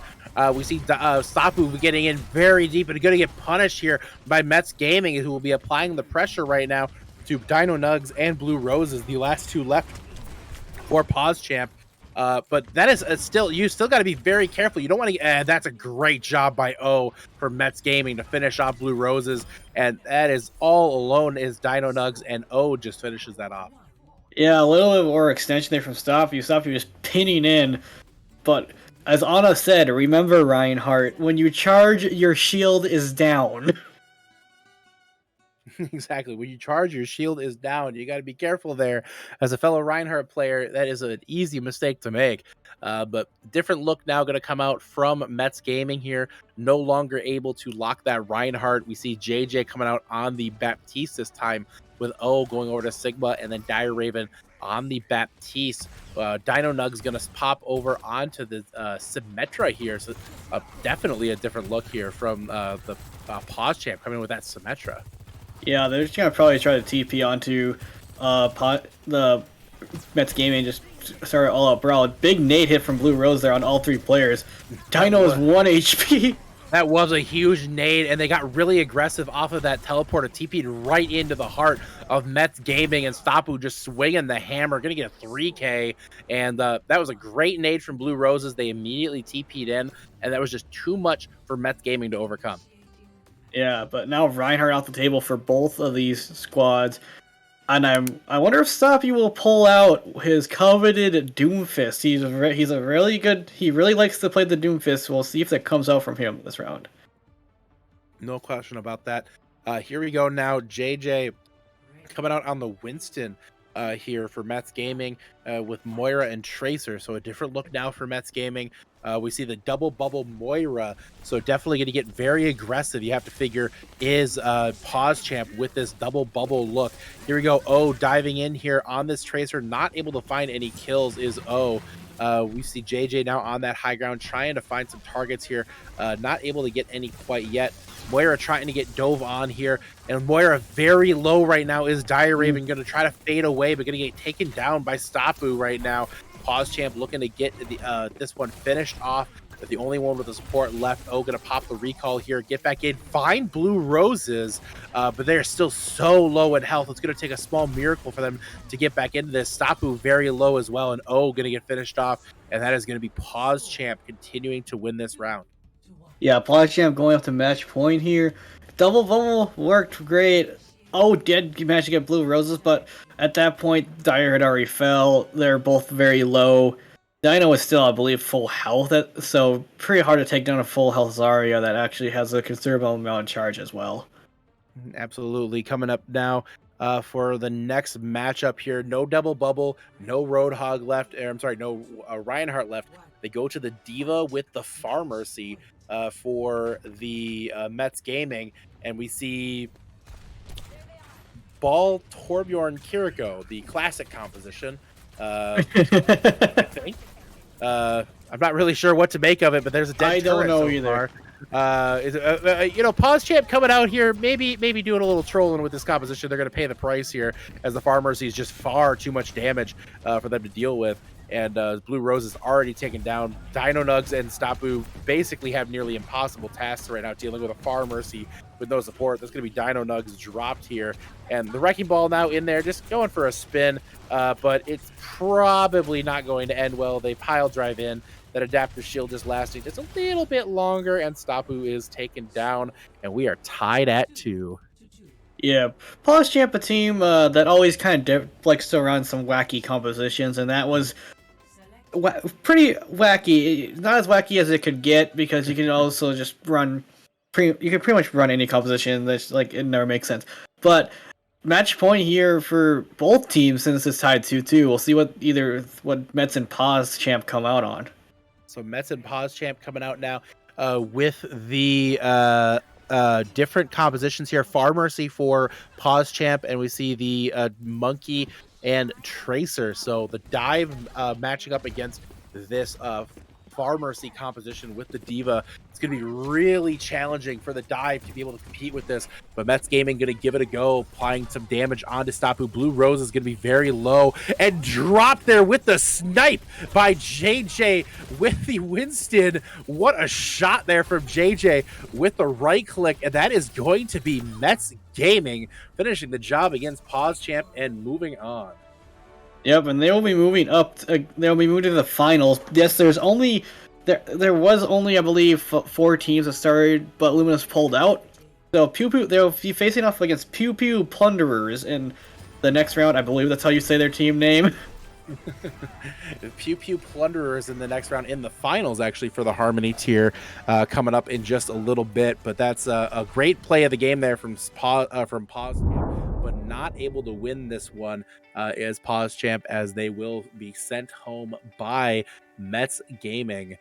We see Sapu getting in very deep and going to get punished here by Mets Gaming, who will be applying the pressure right now to Dino Nugs and Blue Roses, the last two left for Pause Champ. But that is you still got to be very careful. You don't want to. That's a great job by O for Mets Gaming to finish off Blue Roses, and that is all alone is Dino Nugs, and O just finishes that off. Yeah, a little bit more extension there from Stoppy. Stoppy just pinning in, but as Anna said, remember Reinhardt, when you charge, your shield is down. Exactly. When you charge, your shield is down. You got to be careful there. As a fellow Reinhardt player, that is an easy mistake to make. But different look now going to come out from Mets Gaming here. No longer able to lock that Reinhardt. We see JJ coming out on the Baptiste this time, with O going over to Sigma, and then Dire Raven on the Baptiste. Dino Nug's going to pop over onto the Symmetra here. So definitely a different look here from the Pause Champ coming with that Symmetra. Yeah, they're just gonna probably try to TP onto the Mets Gaming and just start all out brawl. Big nade hit from Blue Rose there on all three players. Dino is 1 HP. That was a huge nade, and they got really aggressive off of that teleporter, TP'd right into the heart of Mets Gaming, and Stapu just swinging the hammer, gonna get a 3K, and that was a great nade from Blue Roses. They immediately TP'd in, and that was just too much for Mets Gaming to overcome. Yeah, but now Reinhardt off the table for both of these squads. And I wonder if Stoppy will pull out his coveted Doomfist. He's a really good. He really likes to play the Doomfist. We'll see if that comes out from him this round. No question about that. Here we go now. JJ Coming out on the Winston here for Mets Gaming with Moira and Tracer. So a different look now for Mets Gaming. We see the double bubble Moira. So definitely going to get very aggressive. You have to figure is Pause Champ with this double bubble look. Here we go. O diving in here on this Tracer. Not able to find any kills is O. We see JJ now on that high ground trying to find some targets here. Not able to get any quite yet. Moira trying to get dove on here, and Moira very low right now. Is Dire Raven going to try to fade away, but going to get taken down by Stapu right now. Pause Champ looking to get the this one finished off. But the only one with the support left. Oh, going to pop the recall here, get back in, find Blue Roses, but they're still so low in health. It's going to take a small miracle for them to get back into this. Stapu very low as well, and Oh going to get finished off, and that is going to be Pause Champ continuing to win this round. Yeah, Pause Champ going up to match point here. Double bubble worked great. Oh, did manage to get Blue Roses, but at that point, Dire had already fell. They're both very low. Dino is still, I believe, full health, so pretty hard to take down a full health Zarya that actually has a considerable amount of charge as well. Absolutely. Coming up now for the next matchup here. No double bubble, no Roadhog left. I'm sorry, no Reinhardt left. They go to the Diva with the Pharmacy for the Mets Gaming, and we see Ball Torbjorn Kiriko, the classic composition. I think. I'm not really sure what to make of it, but there's a dead I don't know so either. Pause Champ coming out here, maybe doing a little trolling with this composition. They're going to pay the price here, as the Pharmacy is just far too much damage for them to deal with. And Blue Rose is already taken down. Dino Nugs and Stapu basically have nearly impossible tasks right now, dealing with a Pharmacy with no support. There's going to be Dino Nugs dropped here. And the Wrecking Ball now in there, just going for a spin. But it's probably not going to end well. They pile drive in. That Adaptive Shield is lasting just a little bit longer. And Stapu is taken down. And we are tied at 2. Yeah, Pause Champ, a team that always kind of likes to run some wacky compositions, and that was pretty wacky. Not as wacky as it could get, because you can also just run you can pretty much run any composition that's like it never makes sense. But match point here for both teams, since it's tied 2-2. We'll see what Mets and Pause Champ come out on. So Mets and Pause Champ coming out now with the different compositions here. Pharmacy for Pause Champ, and we see the Monkey and Tracer. So the dive matching up against this Pharmacy composition with the Diva. It's going to be really challenging for the dive to be able to compete with this, but Mets Gaming going to give it a go, applying some damage onto Stapu. Blue Rose is going to be very low and dropped there with the snipe by JJ with the Winston. What a shot there from JJ with the right click, and that is going to be Mets Gaming finishing the job against Pause Champ and moving on. Yep, and they will be moving up. They'll be moving to the finals. Yes, there was only, I believe, 4 teams that started, but Luminous pulled out. So they'll be facing off against Pew Pew Plunderers in the next round. I believe that's how you say their team name. Pew Pew Plunderers in the next round, in the finals actually, for the Harmony tier, coming up in just a little bit. But that's a great play of the game there from Pause, but not able to win this one is Pause Champ, as they will be sent home by Mets Gaming.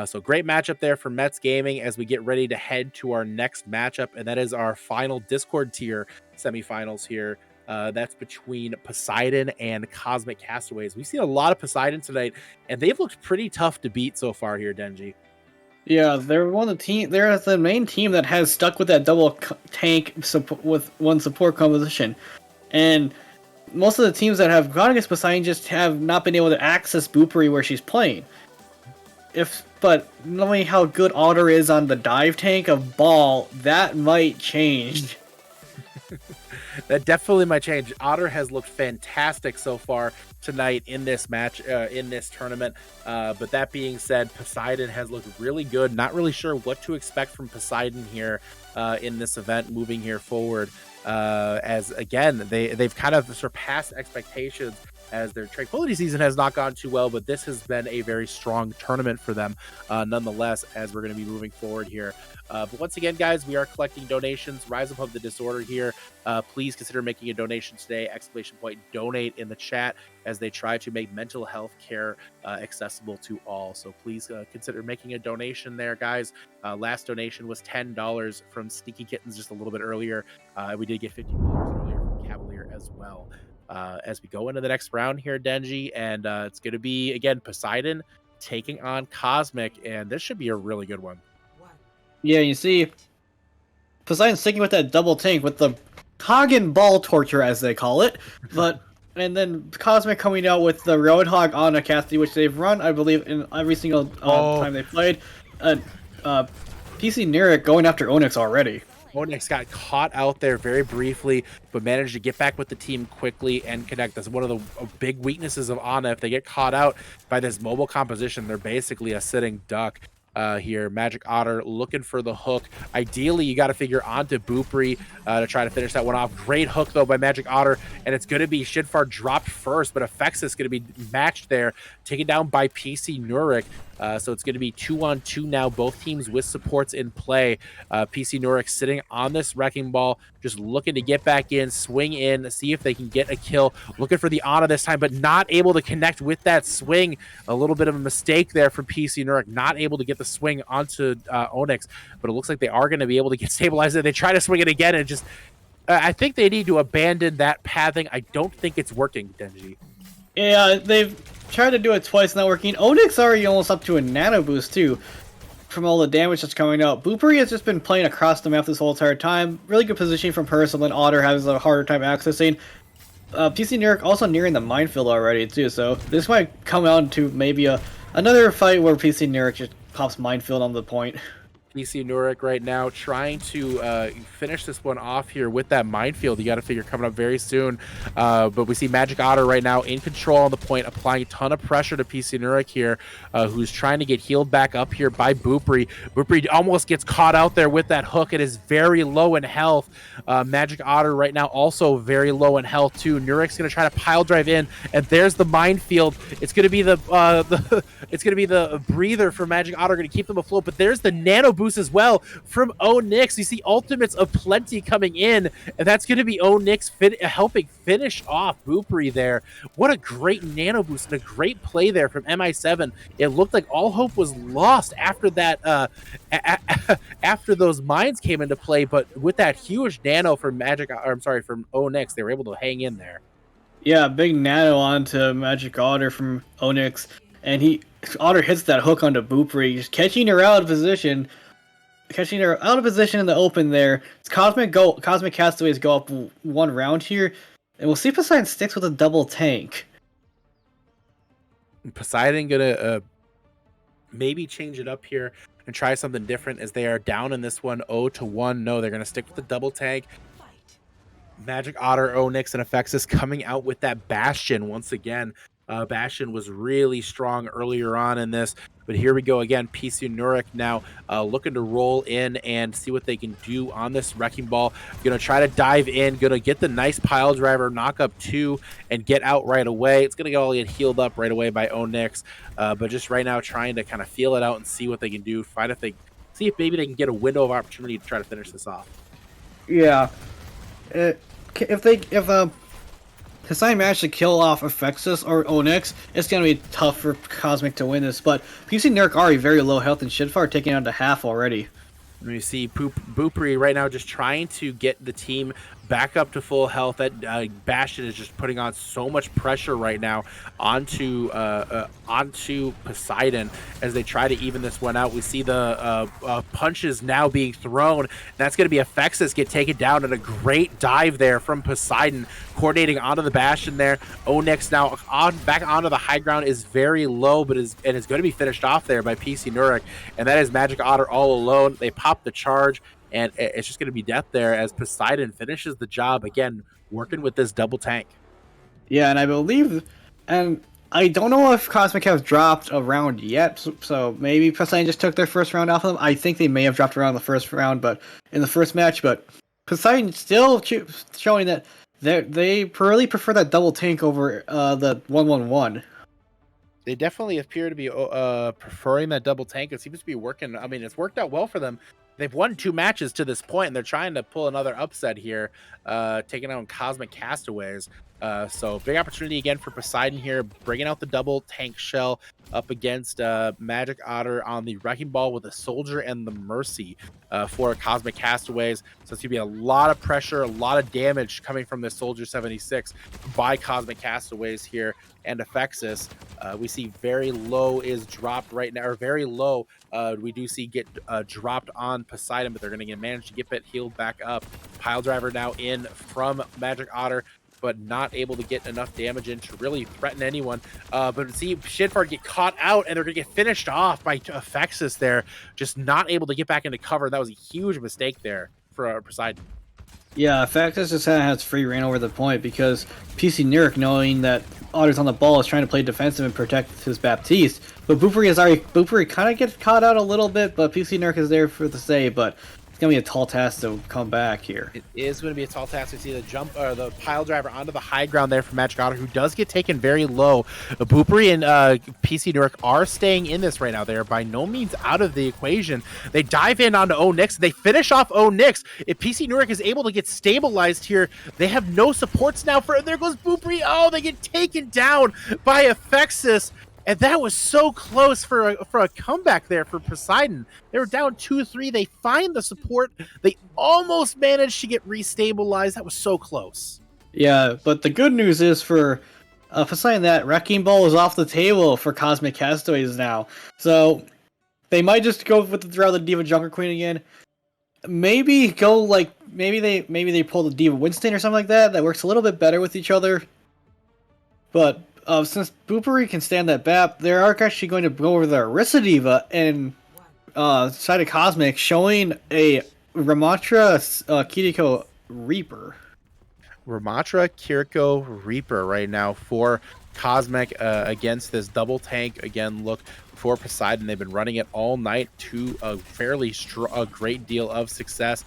So great matchup there for Mets Gaming as we get ready to head to our next matchup, and that is our final Discord tier semifinals here. That's between Poseidon and Cosmic Castaways. We've seen a lot of Poseidon tonight, and they've looked pretty tough to beat so far here, Denji. Yeah, they're the main team that has stuck with that double tank with one support composition. And most of the teams that have gone against Poseidon just have not been able to access Boopery where she's playing. But knowing how good Otter is on the dive tank of Ball, that might change. That definitely might change. Otter has looked fantastic so far tonight in this match, in this tournament. But that being said, Poseidon has looked really good. Not really sure what to expect from Poseidon here in this event moving here forward. As again, they've kind of surpassed expectations as their Tranquility season has not gone too well, but this has been a very strong tournament for them nonetheless, as we're going to be moving forward here. But once again, guys, we are collecting donations. Rise Above the Disorder here. Please consider making a donation today. ! Donate in the chat as they try to make mental health care accessible to all. So please consider making a donation there, guys. Last donation was $10 from Sneaky Kittens just a little bit earlier. We did get $50 earlier from Cavalier as well. As we go into the next round here, Denji, and it's going to be, again, Poseidon taking on Cosmic, and this should be a really good one. Yeah, you see, Poseidon sticking with that double tank with the Hagen ball torture, as they call it, and then Cosmic coming out with the Roadhog on a Cassidy, which they've run, I believe, in every single time they played. PC Neric going after Onyx already. Onyx got caught out there very briefly, but managed to get back with the team quickly and connect. That's one of the big weaknesses of Ana. If they get caught out by this mobile composition, they're basically a sitting duck. Here, Magic Otter looking for the hook. Ideally, you got to figure onto Boopri to try to finish that one off. Great hook, though, by Magic Otter, and it's going to be Shidfar dropped first, but Effects is going to be matched there, taken down by PC Nurik. So it's going to be 2-on-2 now, both teams with supports in play. PC Nurik sitting on this Wrecking Ball, just looking to get back in, swing in, see if they can get a kill. Looking for the Ana this time, but not able to connect with that swing. A little bit of a mistake there from PC Nurik, not able to get the swing onto Onyx, but it looks like they are going to be able to get stabilized. They try to swing it again, and just I think they need to abandon that pathing. I don't think it's working, Denji. Yeah, they've tried to do it twice, not working. Onyx already almost up to a nano boost too, from all the damage that's coming out. Boopri has just been playing across the map this whole entire time. Really good positioning from her, so then Otter has a harder time accessing. PC Neric also nearing the minefield already too, so this might come out to maybe another fight where PC Neric just pops minefield on the point. PC Nurik right now trying to finish this one off here with that minefield. You got to figure coming up very soon. But we see Magic Otter right now in control on the point, applying a ton of pressure to PC Nurik here, who's trying to get healed back up here by Boopri. Boopri almost gets caught out there with that hook. It is very low in health. Magic Otter right now also very low in health too. Nurik's going to try to pile drive in, and there's the minefield. It's going to be the breather for Magic Otter, going to keep them afloat. But there's the nano boost as well from Onyx. You see ultimates of plenty coming in, and that's going to be Onyx helping finish off Boopri there. What a great nano boost and a great play there from MI7. It looked like all hope was lost after that after those mines came into play, but with that huge nano from from Onyx, they were able to hang in there. Yeah, big nano onto Magic Otter from Onyx, and Otter hits that hook onto Boopri, just catching her out of position. Catching her out of position in the open there. It's Cosmic Castaways go up one round here, and we'll see Poseidon sticks with a double tank. Poseidon gonna maybe change it up here and try something different, as they are down in this one 0-1. No, they're gonna stick with the double tank. Magic Otter, Onyx, and Effexus coming out with that Bastion once again. Bastion was really strong earlier on in this, but here we go again. PC Nurik now looking to roll in and see what they can do on this Wrecking Ball. Gonna try to dive in, gonna get the nice pile driver, knock up 2, and get out right away. It's gonna all get healed up right away by Onyx, but just right now trying to kind of feel it out and see what they can do. See if maybe they can get a window of opportunity to try to finish this off. Yeah, if Poseidon managed to kill off Effexus or Onyx, it's going to be tough for Cosmic to win this, but PC Neric already very low health, and Shidfar taking out to half already. You see Boopri right now just trying to get the team back up to full health. That Bastion is just putting on so much pressure right now onto Poseidon as they try to even this one out. We see the punches now being thrown. That's going to be Effexus get taken down, and a great dive there from Poseidon, coordinating onto the Bastion there. Onyx now back onto the high ground, is very low, but is going to be finished off there by PC Nurik, and that is Magic Otter all alone. They pop the charge, and it's just going to be death there as Poseidon finishes the job again, working with this double tank. Yeah, and I believe, and I don't know if Cosmic has dropped a round yet, so maybe Poseidon just took their first round off of them. I think they may have dropped around the first round, but in the first match, but Poseidon still showing that they really prefer that double tank over the 1-1-1. They definitely appear to be preferring that double tank. It seems to be working. I mean, it's worked out well for them. They've won 2 matches to this point, and they're trying to pull another upset here, taking out Cosmic Castaways. So big opportunity again for Poseidon here, bringing out the double tank shell up against Magic Otter on the Wrecking Ball with the Soldier and the Mercy for Cosmic Castaways. So it's going to be a lot of pressure, a lot of damage coming from this Soldier 76 by Cosmic Castaways here. And Effexus, we see very low is dropped right now, or very low we do see get dropped on Poseidon, but they're going to manage to get it healed back up. Pile Driver now in from Magic Otter, but not able to get enough damage in to really threaten anyone. But see Shitfart get caught out, and they're going to get finished off by Effexus there, just not able to get back into cover. That was a huge mistake there for Poseidon. Yeah, Effexus just kind of has free reign over the point because PC Nurk, knowing that Otter's on the ball, is trying to play defensive and protect his Baptiste. But Booperi kind of gets caught out a little bit, but PC Nurk is there for the save. But it's gonna be a tall task to come back here. It is going to be a tall task to see the jump or the Pile Driver onto the high ground there from Magic Otter, who does get taken very low. Booperi and PC Nurk are staying in this right now. They are by no means out of the equation. They dive in onto Onyx. They finish off Onyx. If PC Nurk is able to get stabilized here, they have no supports now. There goes Booperi. Oh, they get taken down by Effexus. And that was so close for a comeback there for Poseidon. They were down 2-3. They find the support. They almost managed to get restabilized. That was so close. Yeah, but the good news is for Poseidon, that Wrecking Ball is off the table for Cosmic Castaways now. So they might just go with the Diva Junker Queen again. Maybe go like maybe they pull the Diva Winston or something like that. That works a little bit better with each other. But since Booperi can stand that BAP, they are actually going to go over the Orisa Diva and side of Cosmic, showing a Ramatra Kiriko Reaper. Ramatra Kiriko Reaper right now for Cosmic against this double tank. Again, look for Poseidon. They've been running it all night to a fairly a great deal of success.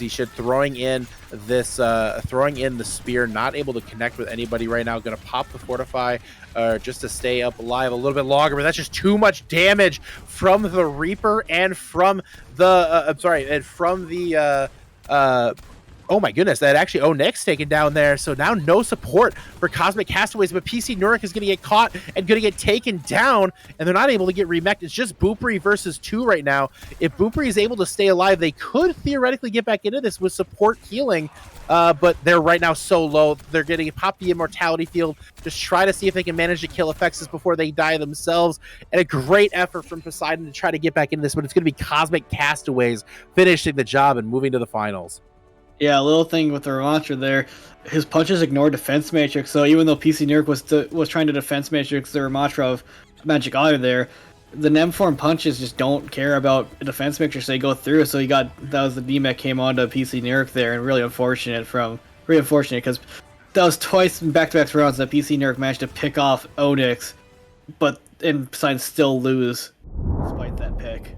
Should throwing in the spear, not able to connect with anybody right now. Going to pop the fortify just to stay up alive a little bit longer, but that's just too much damage from the Reaper and from the oh my goodness, that actually Onyx taken down there. So now no support for Cosmic Castaways, but PC Nurk is going to get caught and going to get taken down, and they're not able to get remeched. It's just Booperi versus 2 right now. If Booperi is able to stay alive, they could theoretically get back into this with support healing, but they're right now so low. They're getting pop the Immortality Field, just try to see if they can manage to kill Effexus before they die themselves. And a great effort from Poseidon to try to get back into this, but it's going to be Cosmic Castaways finishing the job and moving to the finals. Yeah, a little thing with the Ramatra there. His punches ignore defense matrix, so even though PC Nurk was trying to defense matrix the Ramatra of Magic Otter there, the Nem form punches just don't care about defense matrix. They go through, so that was the DMAC came onto PC Nurk there, and really unfortunate because that was twice in back-to-back rounds that PC Nurk managed to pick off Onyx, and Poseidon still lose despite that pick.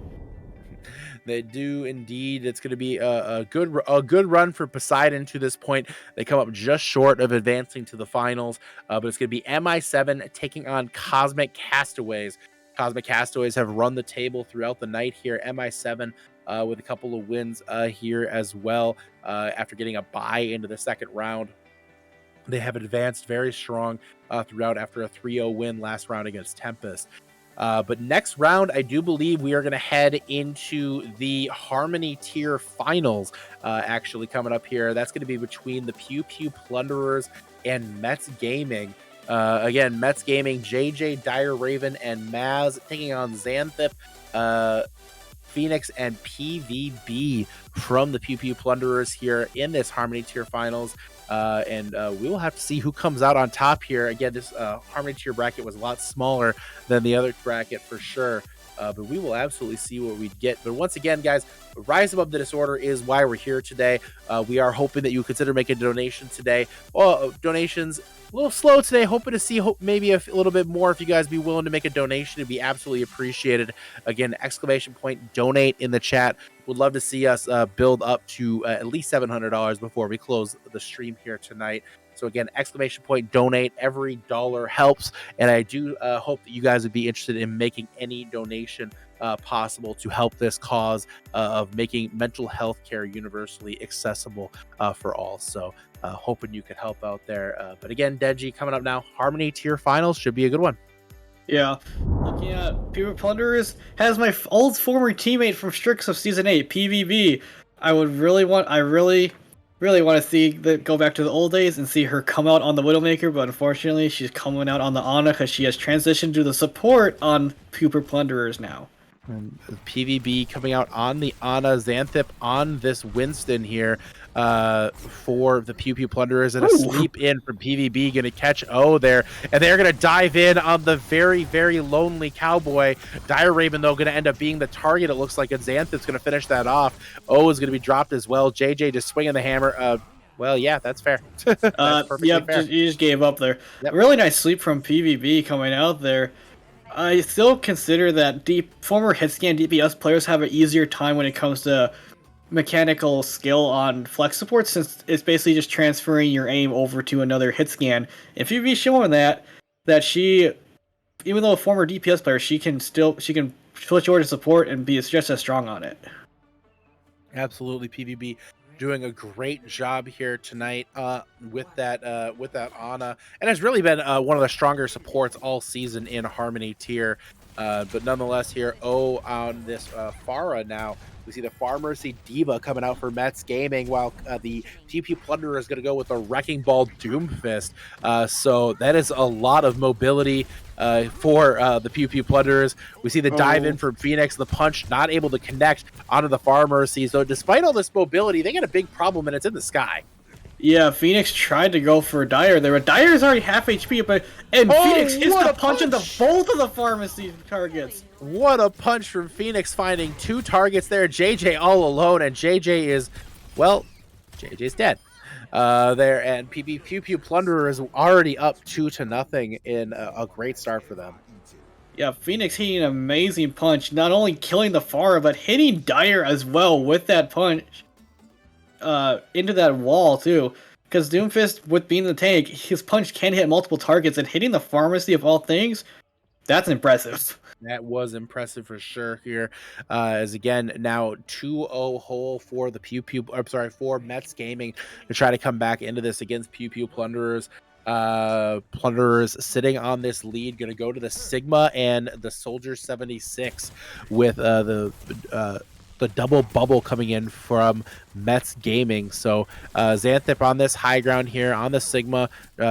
They do indeed. It's going to be a good run for Poseidon to this point. They come up just short of advancing to the finals, but it's going to be MI7 taking on Cosmic Castaways. Cosmic Castaways have run the table throughout the night here. MI7 with a couple of wins here as well after getting a bye into the second round. They have advanced very strong throughout after a 3-0 win last round against Tempest. But next round, I do believe we are going to head into the Harmony Tier Finals, actually coming up here. That's going to be between the Pew Pew Plunderers and Mets Gaming. Again, Mets Gaming, JJ, Dire Raven, and Maz taking on Xanthip, Phoenix, and PVB from the Pew Pew Plunderers here in this Harmony Tier Finals. And we will have to see who comes out on top here. Again, this Harmony Tier bracket was a lot smaller than the other bracket for sure. But we will absolutely see what we get. But once again, guys, Rise Above the Disorder is why we're here today. We are hoping that you consider making a donation today. Well, donations a little slow today. Hoping to see maybe a little bit more. If you guys be willing to make a donation, it'd be absolutely appreciated. Again, ! Donate in the chat. Would love to see us build up to at least $700 before we close the stream here tonight. So again, exclamation point donate. Every dollar helps, and I do hope that you guys would be interested in making any donation possible to help this cause of making mental health care universally accessible for all. So hoping you could help out there. But again, Deji, coming up now, Harmony Tier Finals should be a good one. Yeah, looking at PvP Plunderers has my old former teammate from Strix of Season 8, PvB. I really want to see go back to the old days and see her come out on the Widowmaker, but unfortunately she's coming out on the Ana because she has transitioned to the support on PvP Plunderers now. And PvB coming out on the Ana, Xanthip on this Winston here for the Pew Pew Plunderers, and a sleep in from PvB going to catch O there, and they're going to dive in on the very, very lonely Cowboy. Dire Raven, though, going to end up being the target, it looks like, and Xanthip's going to finish that off. O is going to be dropped as well. JJ just swinging the hammer. Well, yeah, that's fair. That's fair. You just gave up there. Yep. Really nice sleep from PvB coming out there. I still consider that former hitscan DPS players have an easier time when it comes to mechanical skill on flex support, since it's basically just transferring your aim over to another hitscan. If you'd be showing that she, even though a former DPS player, she can switch over to support and be just as strong on it. Absolutely, PvB doing a great job here tonight with that Ana, and has really been one of the stronger supports all season in Harmony tier. But nonetheless, here on this Pharah now. We see the Pharmacy Diva coming out for Mets Gaming, while the TP Plunderer is going to go with the Wrecking Ball Doomfist. So that is a lot of mobility for the Pew Pew Plunderers. We see the dive in from Phoenix, the punch not able to connect onto the Pharmacy. So despite all this mobility, they got a big problem, and it's in the sky. Yeah, Phoenix tried to go for Dire there, but Dire's already half HP, Phoenix hits the punch into both of the Pharmacy targets. What a punch from Phoenix, finding two targets there. JJ all alone, and JJ is, well, JJ's dead. There, and Pew Pew Plunderer is already up 2-0 in a great start for them. Yeah, Phoenix hitting an amazing punch, not only killing the Pharah, but hitting Dire as well with that punch. Into that wall too, because Doomfist, with being the tank, his punch can hit multiple targets, and hitting the Pharmacy of all things, that's impressive. That was impressive for sure here. As again, now 2-0 hole for the for Mets Gaming to try to come back into this against Pew Pew Plunderers. Plunderers sitting on this lead, going to go to the Sigma and the Soldier 76 with the double bubble coming in from Mets Gaming. So Xanthip on this high ground here on the Sigma,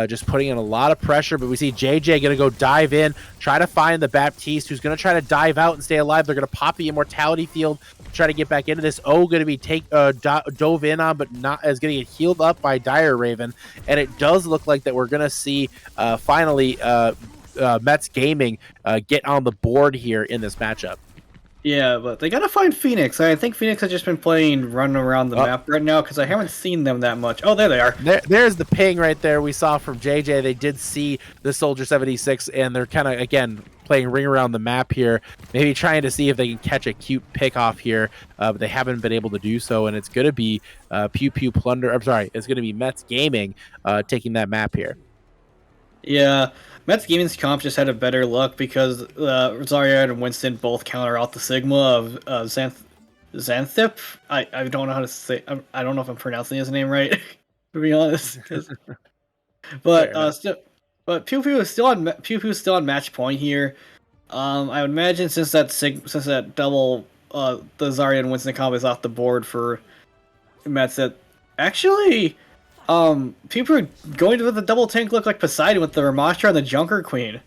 just putting in a lot of pressure, but we see JJ gonna go dive in, try to find the Baptiste, who's gonna try to dive out and stay alive. They're gonna pop the Immortality Field, try to get back into this. gonna be dove in on, but not as gonna get healed up by Dire Raven, and it does look like that we're gonna see finally Mets Gaming get on the board here in this matchup. Yeah, but they gotta find Phoenix. I think Phoenix has just been running around the map right now, because I haven't seen them that much. Oh, there they are. There's the ping right there we saw from JJ. They did see the Soldier 76, and they're kind of, again, playing ring around the map here, maybe trying to see if they can catch a cute pick off here, but they haven't been able to do so, and it's going to be Pew Pew Plunder. I'm sorry, it's going to be Mets Gaming taking that map here. Yeah, Mets Gaming's comp just had a better luck because Zarya and Winston both counter out the Sigma of Xanthip. I don't know how to say. I don't know if I'm pronouncing his name right, to be honest. But Pew Pew is still on match point here. I would imagine since that double the Zarya and Winston comp is off the board for Mets, that actually. People are going to the double tank look like Poseidon with the Ramastra and the Junker Queen.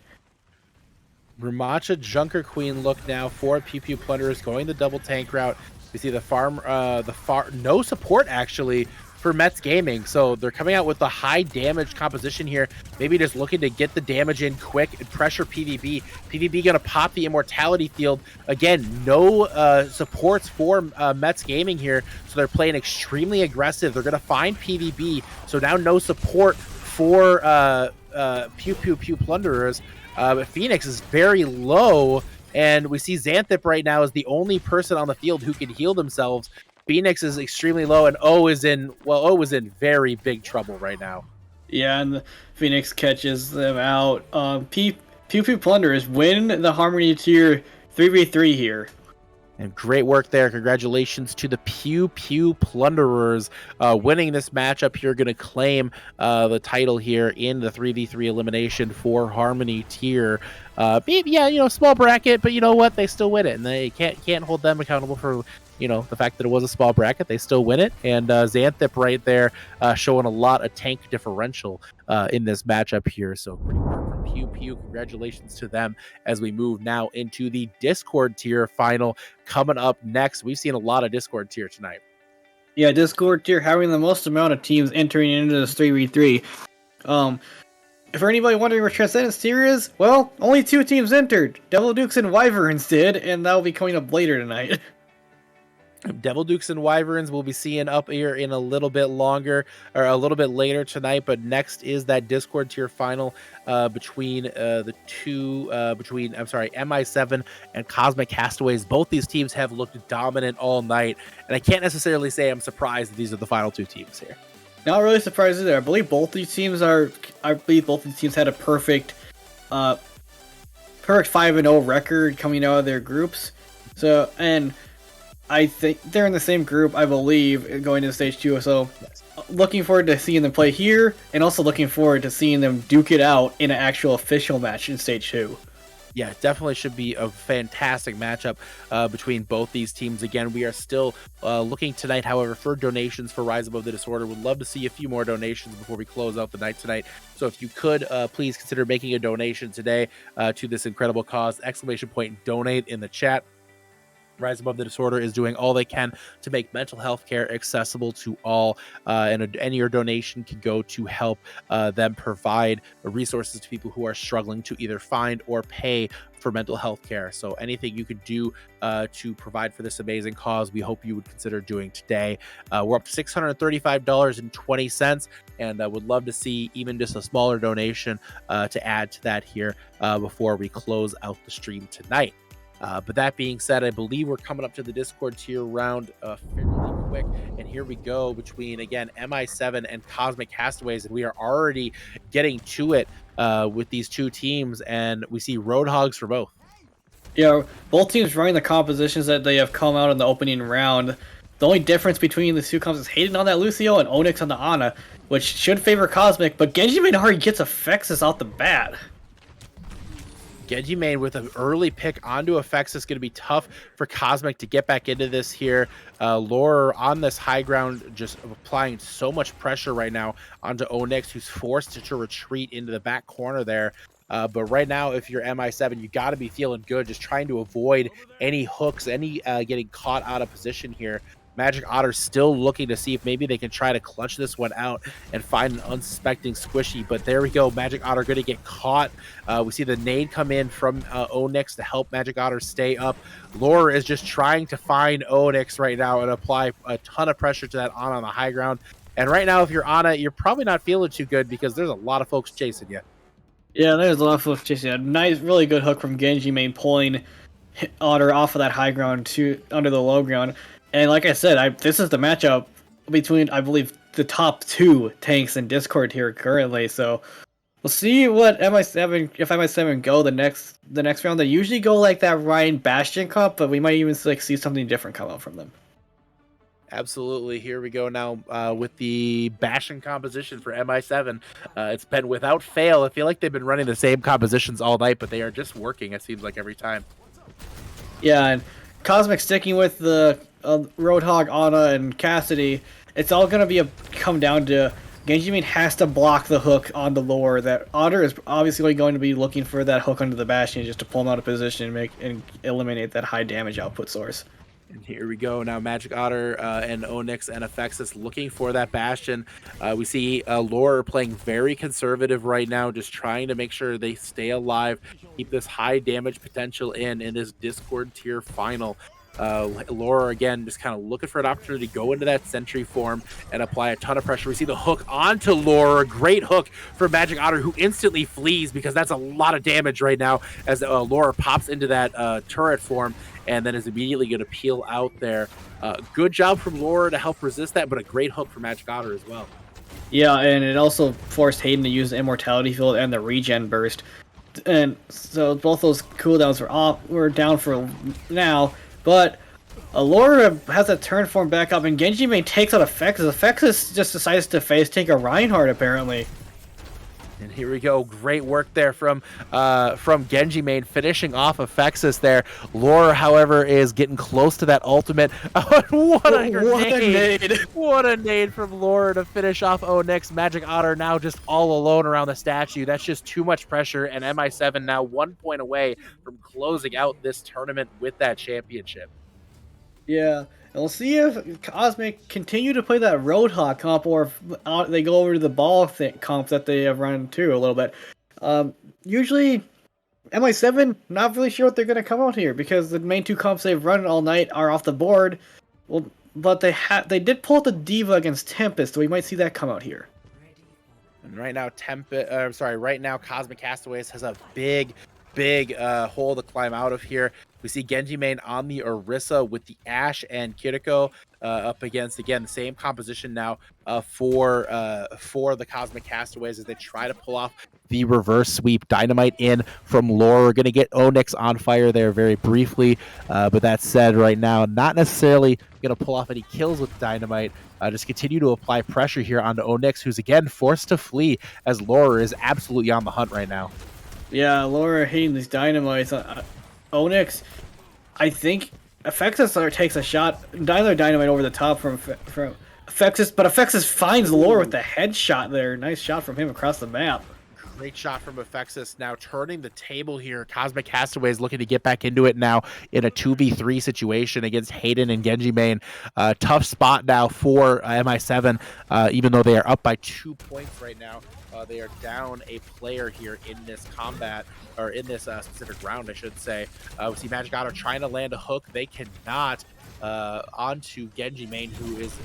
Ramatcha Junker Queen look now for Pew Pew Plunderers going the double tank route. We see no support actually for Mets Gaming, so they're coming out with the high damage composition here, maybe just looking to get the damage in quick and pressure PvB. PvB gonna pop the Immortality Field. Again, no supports for Mets Gaming here, so they're playing extremely aggressive. They're gonna find PvB, so now no support for Pew Pew Plunderers. But Phoenix is very low And we see Xanthip right now is the only person on the field who can heal themselves. Phoenix is extremely low, and O is in very big trouble right now. Yeah, and the Phoenix catches them out. Pew Pew Plunderers win the Harmony tier 3v3 here. And great work there. Congratulations to the Pew Pew Plunderers winning this matchup here. Going to claim the title here in the 3v3 elimination for Harmony tier. Yeah, small bracket, but you know what? They still win it, and they can't hold them accountable for the fact that it was a small bracket. They still win it, and Xanthip right there showing a lot of tank differential in this matchup here. So great work from Pew Pew. Congratulations to them as we move now into the Discord tier final coming up next. We've seen a lot of Discord tier tonight. Yeah, Discord tier having the most amount of teams entering into this 3v3. For anybody wondering where Transcendence tier is, well, only 2 teams entered. Devil Dukes and Wyverns did, and that'll be coming up later tonight. Devil Dukes and Wyverns we'll be seeing up here in a little bit longer, or a little bit later tonight. But next is that Discord tier final between MI7 and Cosmic Castaways. Both these teams have looked dominant all night, and I can't necessarily say I'm surprised that these are the final 2 teams here. Not really surprised either. I believe both these teams had a perfect 5-0 record coming out of their groups. So, and I think they're in the same group, I believe, going into stage 2. So, looking forward to seeing them play here, and also looking forward to seeing them duke it out in an actual official match in stage 2. Yeah, definitely should be a fantastic matchup between both these teams. Again, we are still looking tonight, however, for donations for Rise Above the Disorder. Would love to see a few more donations before we close out the night tonight. So if you could, please consider making a donation today to this incredible cause. ! Donate in the chat. Rise Above the Disorder is doing all they can to make mental health care accessible to all, and your donation can go to help them provide resources to people who are struggling to either find or pay for mental health care. So anything you could do to provide for this amazing cause, we hope you would consider doing today. We're up to $635.20, and I would love to see even just a smaller donation to add to that here before we close out the stream tonight. But that being said, I believe we're coming up to the Discord tier round fairly quick. And here we go between, again, MI7 and Cosmic Castaways. And we are already getting to it with these 2 teams. And we see Roadhogs for both. Yeah, both teams running the compositions that they have come out in the opening round. The only difference between the 2 comps is Hayden on that Lucio and Onyx on the Ana, which should favor Cosmic. But Genji already gets Effexus out the bat. Genji Main with an early pick onto Effects is going to be tough for Cosmic to get back into this here. Lore on this high ground, just applying so much pressure right now onto Onyx, who's forced to retreat into the back corner there. But right now, if you're MI7, you got to be feeling good, just trying to avoid any hooks, any getting caught out of position here. Magic Otter still looking to see if maybe they can try to clutch this one out and find an unsuspecting squishy. But there we go. Magic Otter going to get caught. We see the nade come in from Onyx to help Magic Otter stay up. Lore is just trying to find Onyx right now and apply a ton of pressure to that on the high ground. And right now, if you're on it, you're probably not feeling too good because there's a lot of folks chasing you. Yeah, there's a lot of folks chasing you. Nice, really good hook from Genji Main, pulling Otter off of that high ground to under the low ground. And like I said, this is the matchup between, I believe, the top 2 tanks in Discord here currently. So we'll see what if MI7 go the next round. They usually go like that Ryan Bastion comp, but we might even see something different come out from them. Absolutely. Here we go now with the Bastion composition for MI7. It's been without fail. I feel like they've been running the same compositions all night, but they are just working, it seems like, every time. Yeah, and Cosmic sticking with the Roadhog, Ana, and Cassidy. It's all going to come down to Genji Main has to block the hook on the Lore. That Otter is obviously going to be looking for that hook under the Bastion just to pull him out of position and eliminate that high damage output source. And here we go now. Magic Otter and Onyx and Effexus looking for that Bastion. We see Lore playing very conservative right now, just trying to make sure they stay alive, keep this high damage potential in this Discord tier final. Laura again just kind of looking for an opportunity to go into that sentry form and apply a ton of pressure. We see the hook onto Laura, great hook for Magic Otter, who instantly flees because that's a lot of damage right now as Laura pops into that turret form and then is immediately going to peel out there. Good job from Laura to help resist that, but a great hook for Magic Otter as well. Yeah, and it also forced Hayden to use the Immortality Field and the Regen Burst. And so both those cooldowns were down for now, but Laura has a turn form back up, and Genji Main takes out Effexus. Effexus just decides to face take a Reinhardt, apparently. And here we go. Great work there from Genji Main, finishing off Effexus there. Laura, however, is getting close to that ultimate. What a grenade! What a nade from Laura to finish off Onyx. Magic Otter now just all alone around the statue. That's just too much pressure, and MI7 now 1 point away from closing out this tournament with that championship. Yeah, and we'll see if Cosmic continue to play that Roadhog comp, or if they go over to the ball comp that they have run too a little bit. Usually, MI7 not really sure what they're going to come out here because the main two comps they've run all night are off the board. Well, but they did pull out the Diva against Tempest, so we might see that come out here. And right now Cosmic Castaways has a big hole to climb out of here. We see Genji Main on the Orisa with the Ashe and Kiriko up against, again, the same composition now for the Cosmic Castaways as they try to pull off the reverse sweep. Dynamite in from Laura. We're going to get Onyx on fire there very briefly, but that said, right now, not necessarily going to pull off any kills with Dynamite. Just continue to apply pressure here onto Onyx, who's again forced to flee as Laura is absolutely on the hunt right now. Yeah, Laura hating these Dynamites. Onyx, I think Effexus takes a shot, another Dynamite over the top from Effexus, but Effexus finds Laura with the headshot there. Nice shot from him across the map. Great shot from Effexus, now turning the table here. Cosmic Castaways looking to get back into it now in a 2v3 situation against Hayden and Genji Main. Tough spot now for MI7, even though they are up by 2 points right now. They are down a player here in this combat, or in this specific round, I should say. We see Magic Otter trying to land a hook. They cannot. Onto Genji Main, who is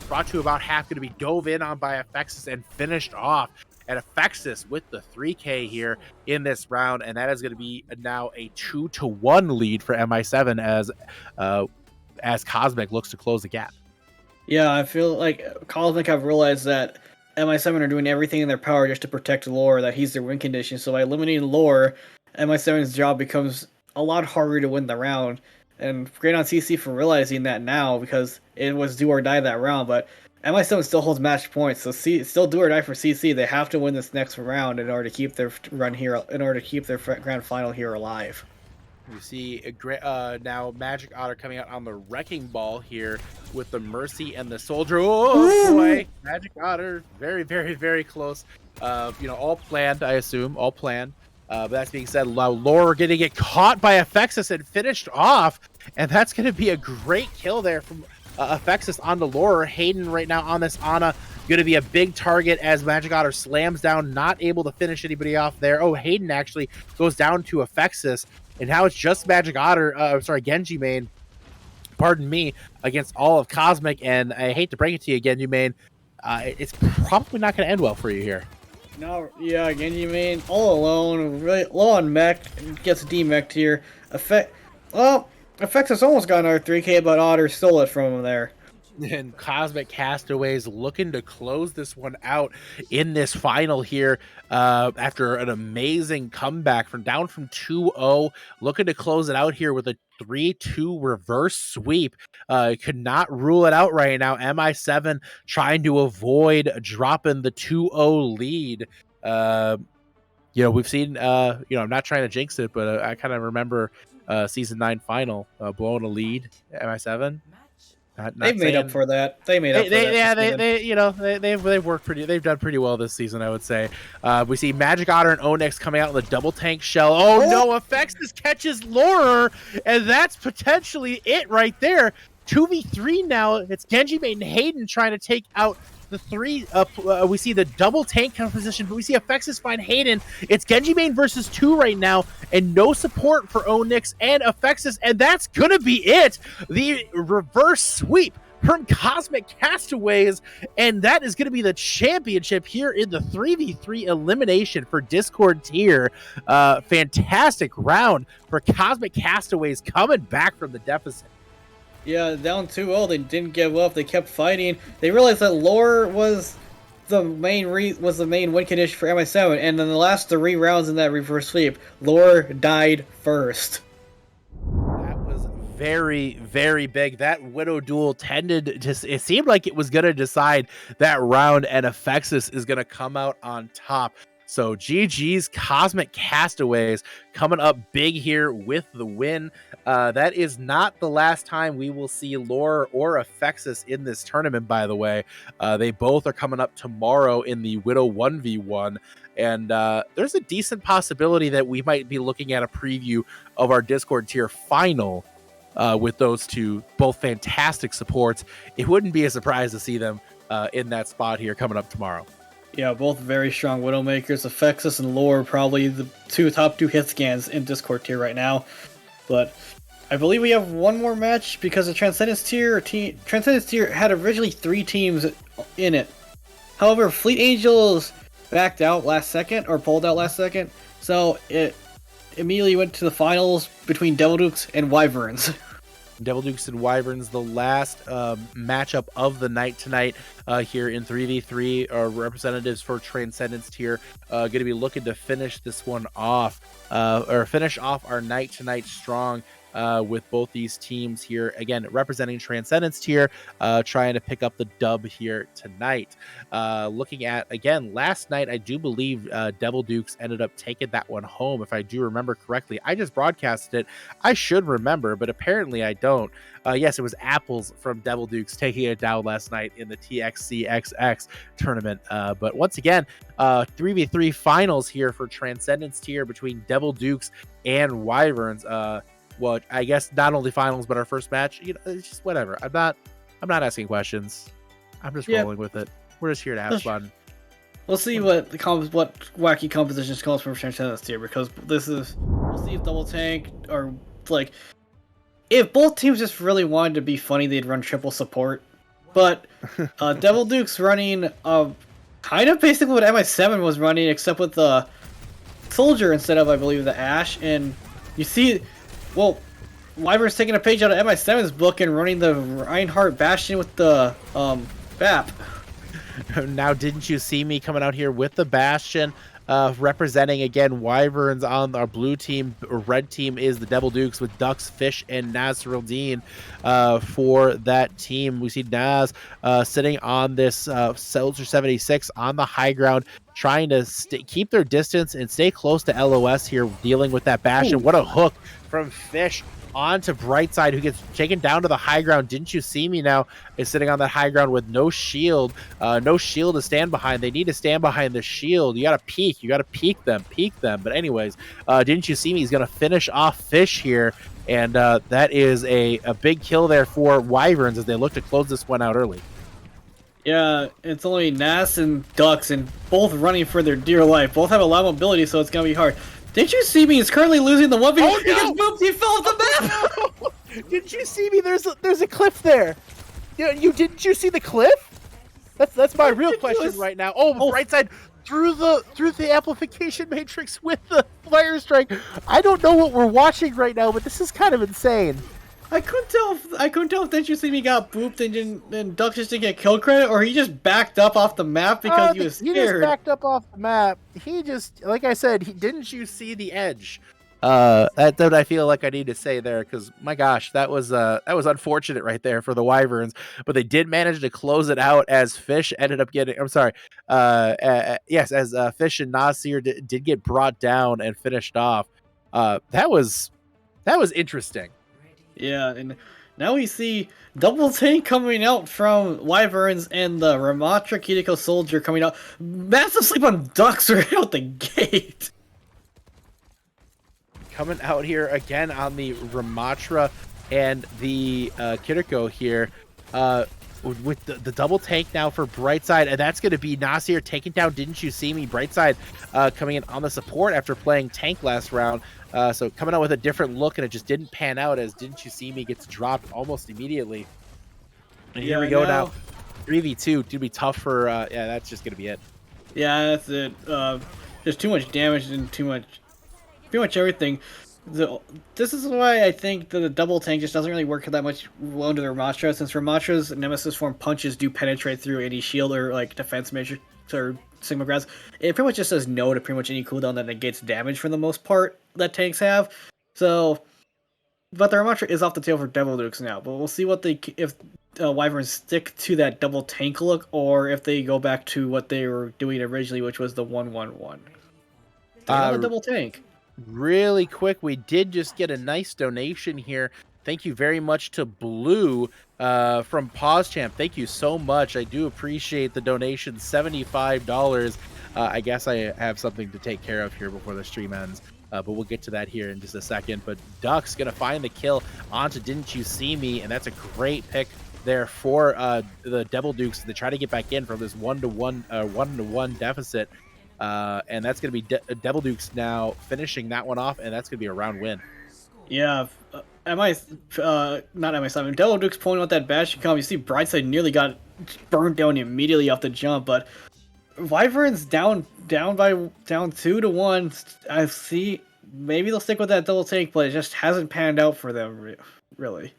brought to about half, going to be dove in on by Effexus and finished off. And Effexus with the 3K here in this round, and that is going to be now a 2-1 lead for MI7 as Cosmic looks to close the gap. Yeah, I feel like Cosmic have realized that MI7 are doing everything in their power just to protect Lore, that he's their win condition. So by eliminating Lore, MI7's job becomes a lot harder to win the round. And great on CC for realizing that now, because it was do or die that round. But MI7 still holds match points, so still do or die for CC. They have to win this next round in order to keep their run here, in order to keep their grand final here alive. You see now Magic Otter coming out on the Wrecking Ball here with the Mercy and the Soldier. Oh boy, Magic Otter, very, very, very close. All planned, I assume, all planned. But that being said, Laura going to get caught by Effexus and finished off, and that's going to be a great kill there from Effexus onto Laura. Hayden right now on this Ana, going to be a big target as Magic Otter slams down, not able to finish anybody off there. Oh, Hayden actually goes down to Effexus. And now it's just Magic Otter, Genji Main, pardon me, against all of Cosmic. And I hate to break it to you, Genji Main, it's probably not going to end well for you here. No, yeah, Genji Main, all alone, really low on mech, gets demeched here. Effexus almost got another 3K, but Otter stole it from him there. And Cosmic Castaways looking to close this one out in this final here after an amazing comeback down from 2-0, looking to close it out here with a 3-2 reverse sweep. Could not rule it out right now. MI7 trying to avoid dropping the 2-0 lead. We've seen, I'm not trying to jinx it, but I kind of remember season 9 final blowing a lead, MI7. They've made up for that. They've worked pretty. They've done pretty well this season, I would say. We see Magic Otter and Onyx coming out with a double tank shell. Oh no! Effexus catches Laura, and that's potentially it right there. 2v3 now. It's Genji Main and Hayden trying to take out the three. We see the double tank composition, but we see Affexus find Hayden. It's Genji main versus 2 right now, and no support for Onyx and Affexus, and that's gonna be it. The reverse sweep from Cosmic Castaways, and that is going to be the championship here in the 3v3 elimination for Discord tier. Fantastic round for Cosmic Castaways coming back from the deficit. Yeah, down 2-0, they didn't give up. They kept fighting. They realized that lore was the main win condition for MI7, and in the last 3 rounds in that reverse sweep, lore died first. That was very, very big. That Widow duel tended to, it seemed like it was going to decide that round, and Affexus is going to come out on top. So GG's Cosmic Castaways coming up big here with the win. That is not the last time we will see Lore or Affexus in this tournament, by the way. They both are coming up tomorrow in the Widow 1v1. And there's a decent possibility that we might be looking at a preview of our Discord tier final with those two, both fantastic supports. It wouldn't be a surprise to see them in that spot here coming up tomorrow. Yeah, both very strong Widowmakers. Affexus and Lore probably the top two hit scans in Discord tier right now. But I believe we have one more match because the Transcendence tier had originally 3 teams in it. However, Fleet Angels backed out last second, or pulled out last second, so it immediately went to the finals between Devil Dukes and Wyverns. Devil Dukes and Wyverns, the last matchup of the night tonight here in 3v3. Our representatives for Transcendence tier going to be looking to finish this one off, or finish off our night tonight strong with both these teams here. Again, representing Transcendence tier, trying to pick up the dub here tonight. Looking at, again, last night, I do believe Devil Dukes ended up taking that one home, if I do remember correctly. I just broadcasted it. I should remember, but apparently I don't. Yes, it was Apples from Devil Dukes taking it down last night in the TXCXX tournament. But once again, 3v3 finals here for Transcendence tier between Devil Dukes and Wyverns. Well, I guess not only finals, but our first match. You know, it's just whatever. I'm not asking questions. I'm just rolling with it. We're just here to have fun. We'll see what wacky compositions calls for Transcendence tier, because we'll see if Double Tank, or like, if both teams just really wanted to be funny, they'd run triple support. But Devil Duke's running kind of basically what MI7 was running, except with the Soldier instead of, I believe, the Ashe. And you see, well, Wyvern's taking a page out of MI7's book and running the Reinhardt Bastion with the BAP. Now, didn't you see me coming out here with the Bastion, representing, again, Wyverns on our blue team? Red team is the Devil Dukes with Ducks, Fish, and Nasruddin for that team. We see Naz sitting on this Soldier 76 on the high ground, trying to keep their distance and stay close to LOS here, dealing with that Bastion. Ooh. What a hook from Fish onto Brightside, who gets taken down to the high ground. Didn't you see me now is sitting on that high ground with no shield to stand behind. They need to stand behind the shield. You gotta peek them. But anyways, didn't you see me? He's gonna finish off Fish here, and that is a big kill there for Wyverns as they look to close this one out early. Yeah, it's only Nas and Ducks, and both running for their dear life. Both have a lot of mobility, so it's gonna be hard. Didn't you see me? He's currently losing the 1v1. Oh, He just moved. He fell off the map. Didn't you see me? There's a cliff there. Didn't you see the cliff? That's my real question right now. Oh, Brightside through the amplification matrix with the fire strike. I don't know what we're watching right now, but this is kind of insane. I couldn't tell if Didn't you see me got booped and Duck just didn't get kill credit, or he just backed up off the map because he was scared. He just backed up off the map. He just, like I said, didn't you see the edge? That's what I feel like I need to say there, because my gosh, that was unfortunate right there for the Wyverns, but they did manage to close it out as Fish ended up getting. I'm sorry, as Fish and Nasir did get brought down and finished off. That was interesting. Yeah, and now we see Double Tank coming out from Wyverns and the Ramatra Kiriko Soldier coming out. Massive sleep on Ducks right out the gate. Coming out here again on the Ramatra and the Kiriko here. with the double tank now for Brightside, and that's going to be Nasir taking down Didn't You See Me. Brightside coming in on the support after playing tank last round. So coming out with a different look, and it just didn't pan out as Didn't You See Me gets dropped almost immediately. And here we go now. 3v2, to be tough for, yeah, that's just going to be it. Yeah, that's it. There's too much damage and pretty much everything. This is why I think the double tank just doesn't really work that much well into the Ramatra, since Ramatra's Nemesis form punches do penetrate through any shield or like defense measure or Sigma Grass. It pretty much just says no to pretty much any cooldown that negates damage for the most part that tanks have. So, but the Ramatra is off the tail for Devil Dukes now. But we'll see what if Wyverns stick to that double tank look, or if they go back to what they were doing originally, which was the 1-1-1. The double tank. Really quick, we did just get a nice donation here. Thank you very much to Blue from PawsChamp. Thank you so much. I do appreciate the donation, $75. I guess I have something to take care of here before the stream ends. But we'll get to that here in just a second. But Duck's going to find the kill onto Didn't You See Me, and that's a great pick there for the Devil Dukes to try to get back in from this 1-1 deficit. And that's going to be Devil Dukes now finishing that one off, and that's going to be a round win. Yeah, not MI7. Devil Dukes pointing out that bash come. You see Brightside nearly got burned down immediately off the jump, but Wyvern's down 2-1. I see. Maybe they'll stick with that double tank, but it just hasn't panned out for them, really.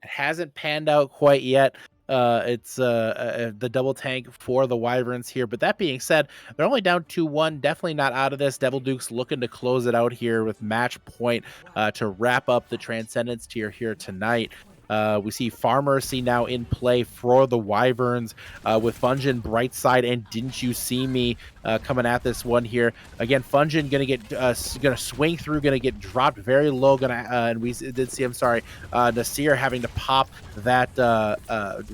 It hasn't panned out quite yet. It's the double tank for the Wyverns here. But that being said, they're only down 2-1. Definitely not out of this. Devil Dukes looking to close it out here with match point to wrap up the Transcendence tier here tonight. We see Pharmacy now in play for the Wyverns with Fungin, Brightside, and Didn't You See Me coming at this one here. Again, Fungin gonna swing through, gonna get dropped very low. And we did see, I'm sorry, Nasir having to pop that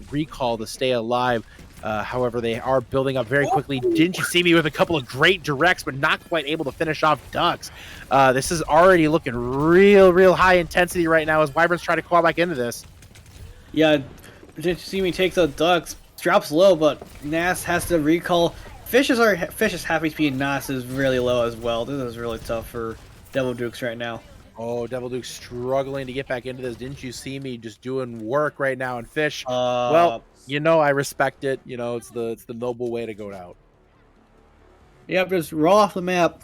recall to stay alive. However, they are building up very quickly. Didn't You See Me with a couple of great directs, but not quite able to finish off Ducks. This is already looking real high intensity right now as Wyverns try to claw back into this. Yeah, Didn't You See Me takes out Ducks, drops low, but Nas has to recall. Fish is half HP, and Nas is really low as well. This is really tough for Devil Dukes right now. Oh, Devil Duke struggling to get back into this. Didn't You See Me just doing work right now, and Fish, well, you know, I respect it. You know, it's the noble way to go out. Yep, just roll off the map.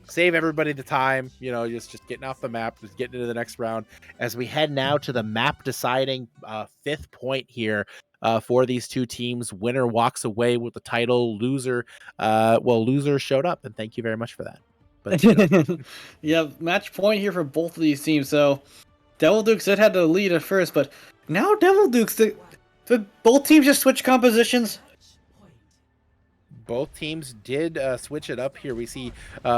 Save everybody the time, you know, just getting off the map, just getting into the next round. As we head now to the map deciding 5th point here for these two teams. Winner walks away with the title. Loser, loser showed up, and thank you very much for that. But you know. Yeah, match point here for both of these teams. So Devil Dukes did have the lead at first, but now Devil Dukes, both teams just switch compositions. Both teams did switch it up here. We see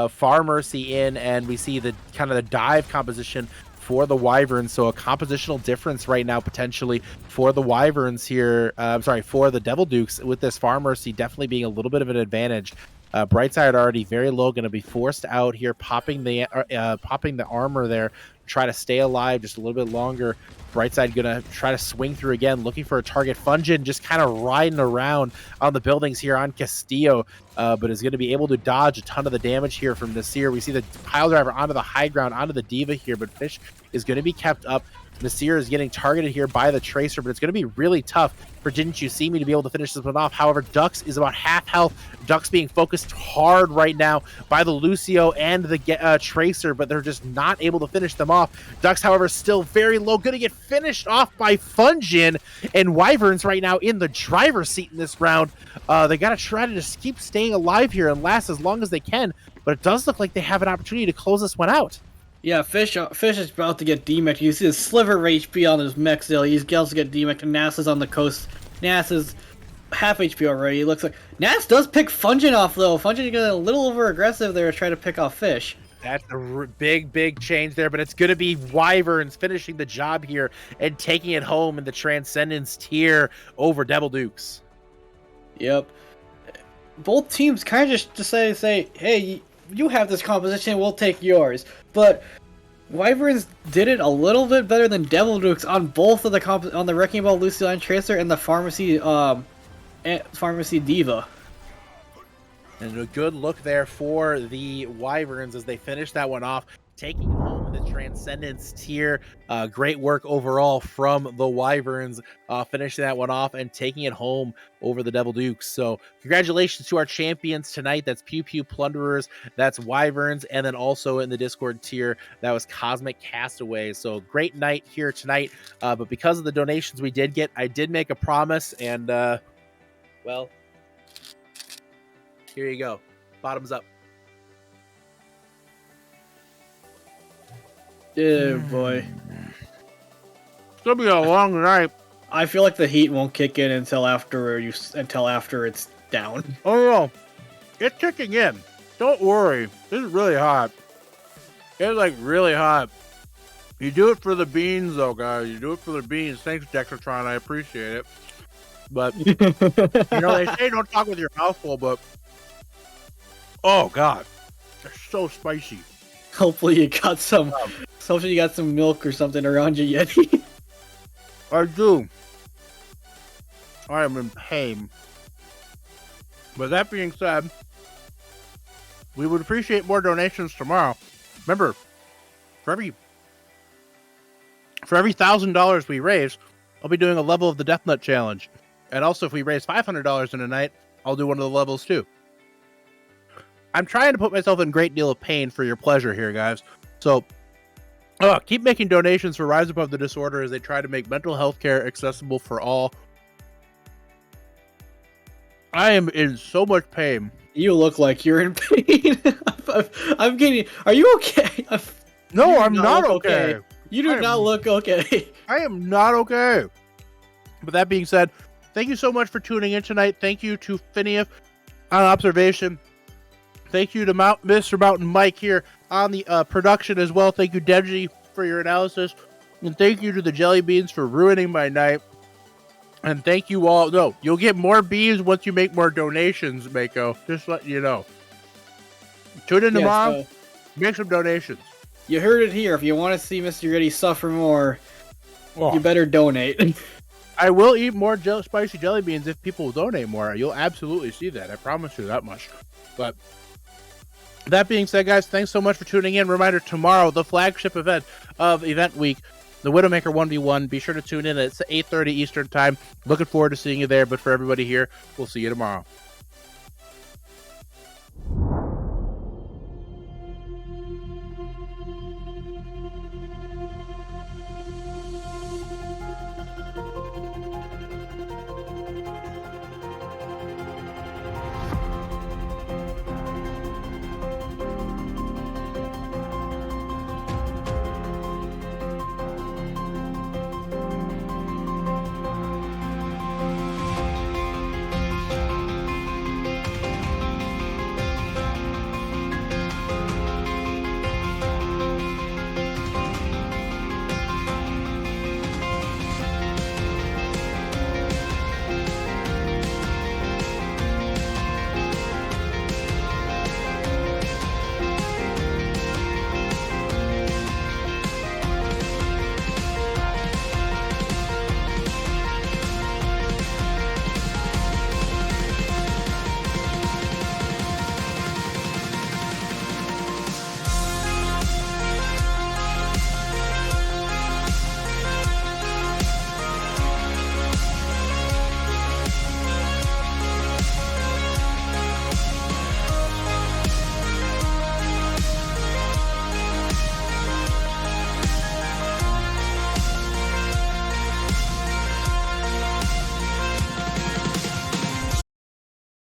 Pharmacy in, and we see the kind of the dive composition for the Wyverns. So a compositional difference right now potentially for the Wyverns here. For the Devil Dukes, with this Pharmacy definitely being a little bit of an advantage. Brightside already very low, going to be forced out here, popping the armor there, try to stay alive just a little bit longer. Brightside going to try to swing through again, looking for a target. Fungin just kind of riding around on the buildings here on Castillo, but is going to be able to dodge a ton of the damage here from Nasir. We see the pile driver onto the high ground, onto the Diva here, but Fish is going to be kept up. Nasir is getting targeted here by the Tracer, but it's going to be really tough for Didn't You See Me to be able to finish this one off. However, Ducks is about half health. Ducks being focused hard right now by the Lucio and the Tracer, but they're just not able to finish them off. Ducks, however, still very low, going to get finished off by Fungin, and Wyverns right now in the driver's seat in this round. They got to try to just keep staying alive here and last as long as they can, but it does look like they have an opportunity to close this one out. Yeah, Fish is about to get demeched. You see the sliver of HP on his mech still. He's about to get demeched, and Nas is on the coast. Nas is half HP already. It looks like Nas does pick Fungin off, though. Fungin got a little over aggressive there to try to pick off Fish. That's a big change there, but it's going to be Wyverns finishing the job here and taking it home in the Transcendence tier over Devil Dukes. Yep. Both teams kind of just decided to say, hey, you have this composition, we'll take yours. But Wyverns did it a little bit better than Devil Dukes on both of the on the Wrecking Ball Luciline Tracer and the Pharmacy Diva. And a good look there for the Wyverns as they finish that one off, taking home the Transcendence tier. Great work overall from the Wyverns, finishing that one off and taking it home over the Devil Dukes. So congratulations to our champions tonight. That's Pew Pew Plunderers, that's Wyverns, and then also in the Discord tier, that was Cosmic Castaways. So great night here tonight. But because of the donations we did get, I did make a promise, and well, here you go. Bottoms up. Oh boy. It's gonna be a long night. I feel like the heat won't kick in until after it's down. Oh no, it's kicking in. Don't worry. This is really hot. It's like really hot. You do it for the beans, though, guys. You do it for the beans. Thanks, Dexatron. I appreciate it. But you know, they say don't talk with your mouth full, but oh god, they're so spicy. Hopefully you got some. Hopefully you got some milk or something around you, Yeti. I do. I am in pain. But that being said, we would appreciate more donations tomorrow. Remember, for every $1,000 we raise, I'll be doing a level of the Death Nut Challenge. And also, if we raise $500 in a night, I'll do one of the levels too. I'm trying to put myself in a great deal of pain for your pleasure here, guys. So, keep making donations for Rise Above the Disorder as they try to make mental health care accessible for all. I am in so much pain. You look like you're in pain. I'm kidding. Are you okay? No, I'm not okay. You do not look okay. I am not okay. But that being said, thank you so much for tuning in tonight. Thank you to Phineas on observation. Thank you to Mr. Mountain Mike here on the production as well. Thank you, Deji, for your analysis. And thank you to the Jelly Beans for ruining my night. And thank you all. No, you'll get more beans once you make more donations, Mako. Just letting you know. Tune in tomorrow. Make some donations. You heard it here. If you want to see Mr. Yeti suffer more, you better donate. I will eat more spicy jelly beans if people donate more. You'll absolutely see that. I promise you that much. But that being said, guys, thanks so much for tuning in. Reminder, tomorrow, the flagship event of Event Week, the Widowmaker 1v1. Be sure to tune in at 8:30 Eastern Time. Looking forward to seeing you there. But for everybody here, we'll see you tomorrow.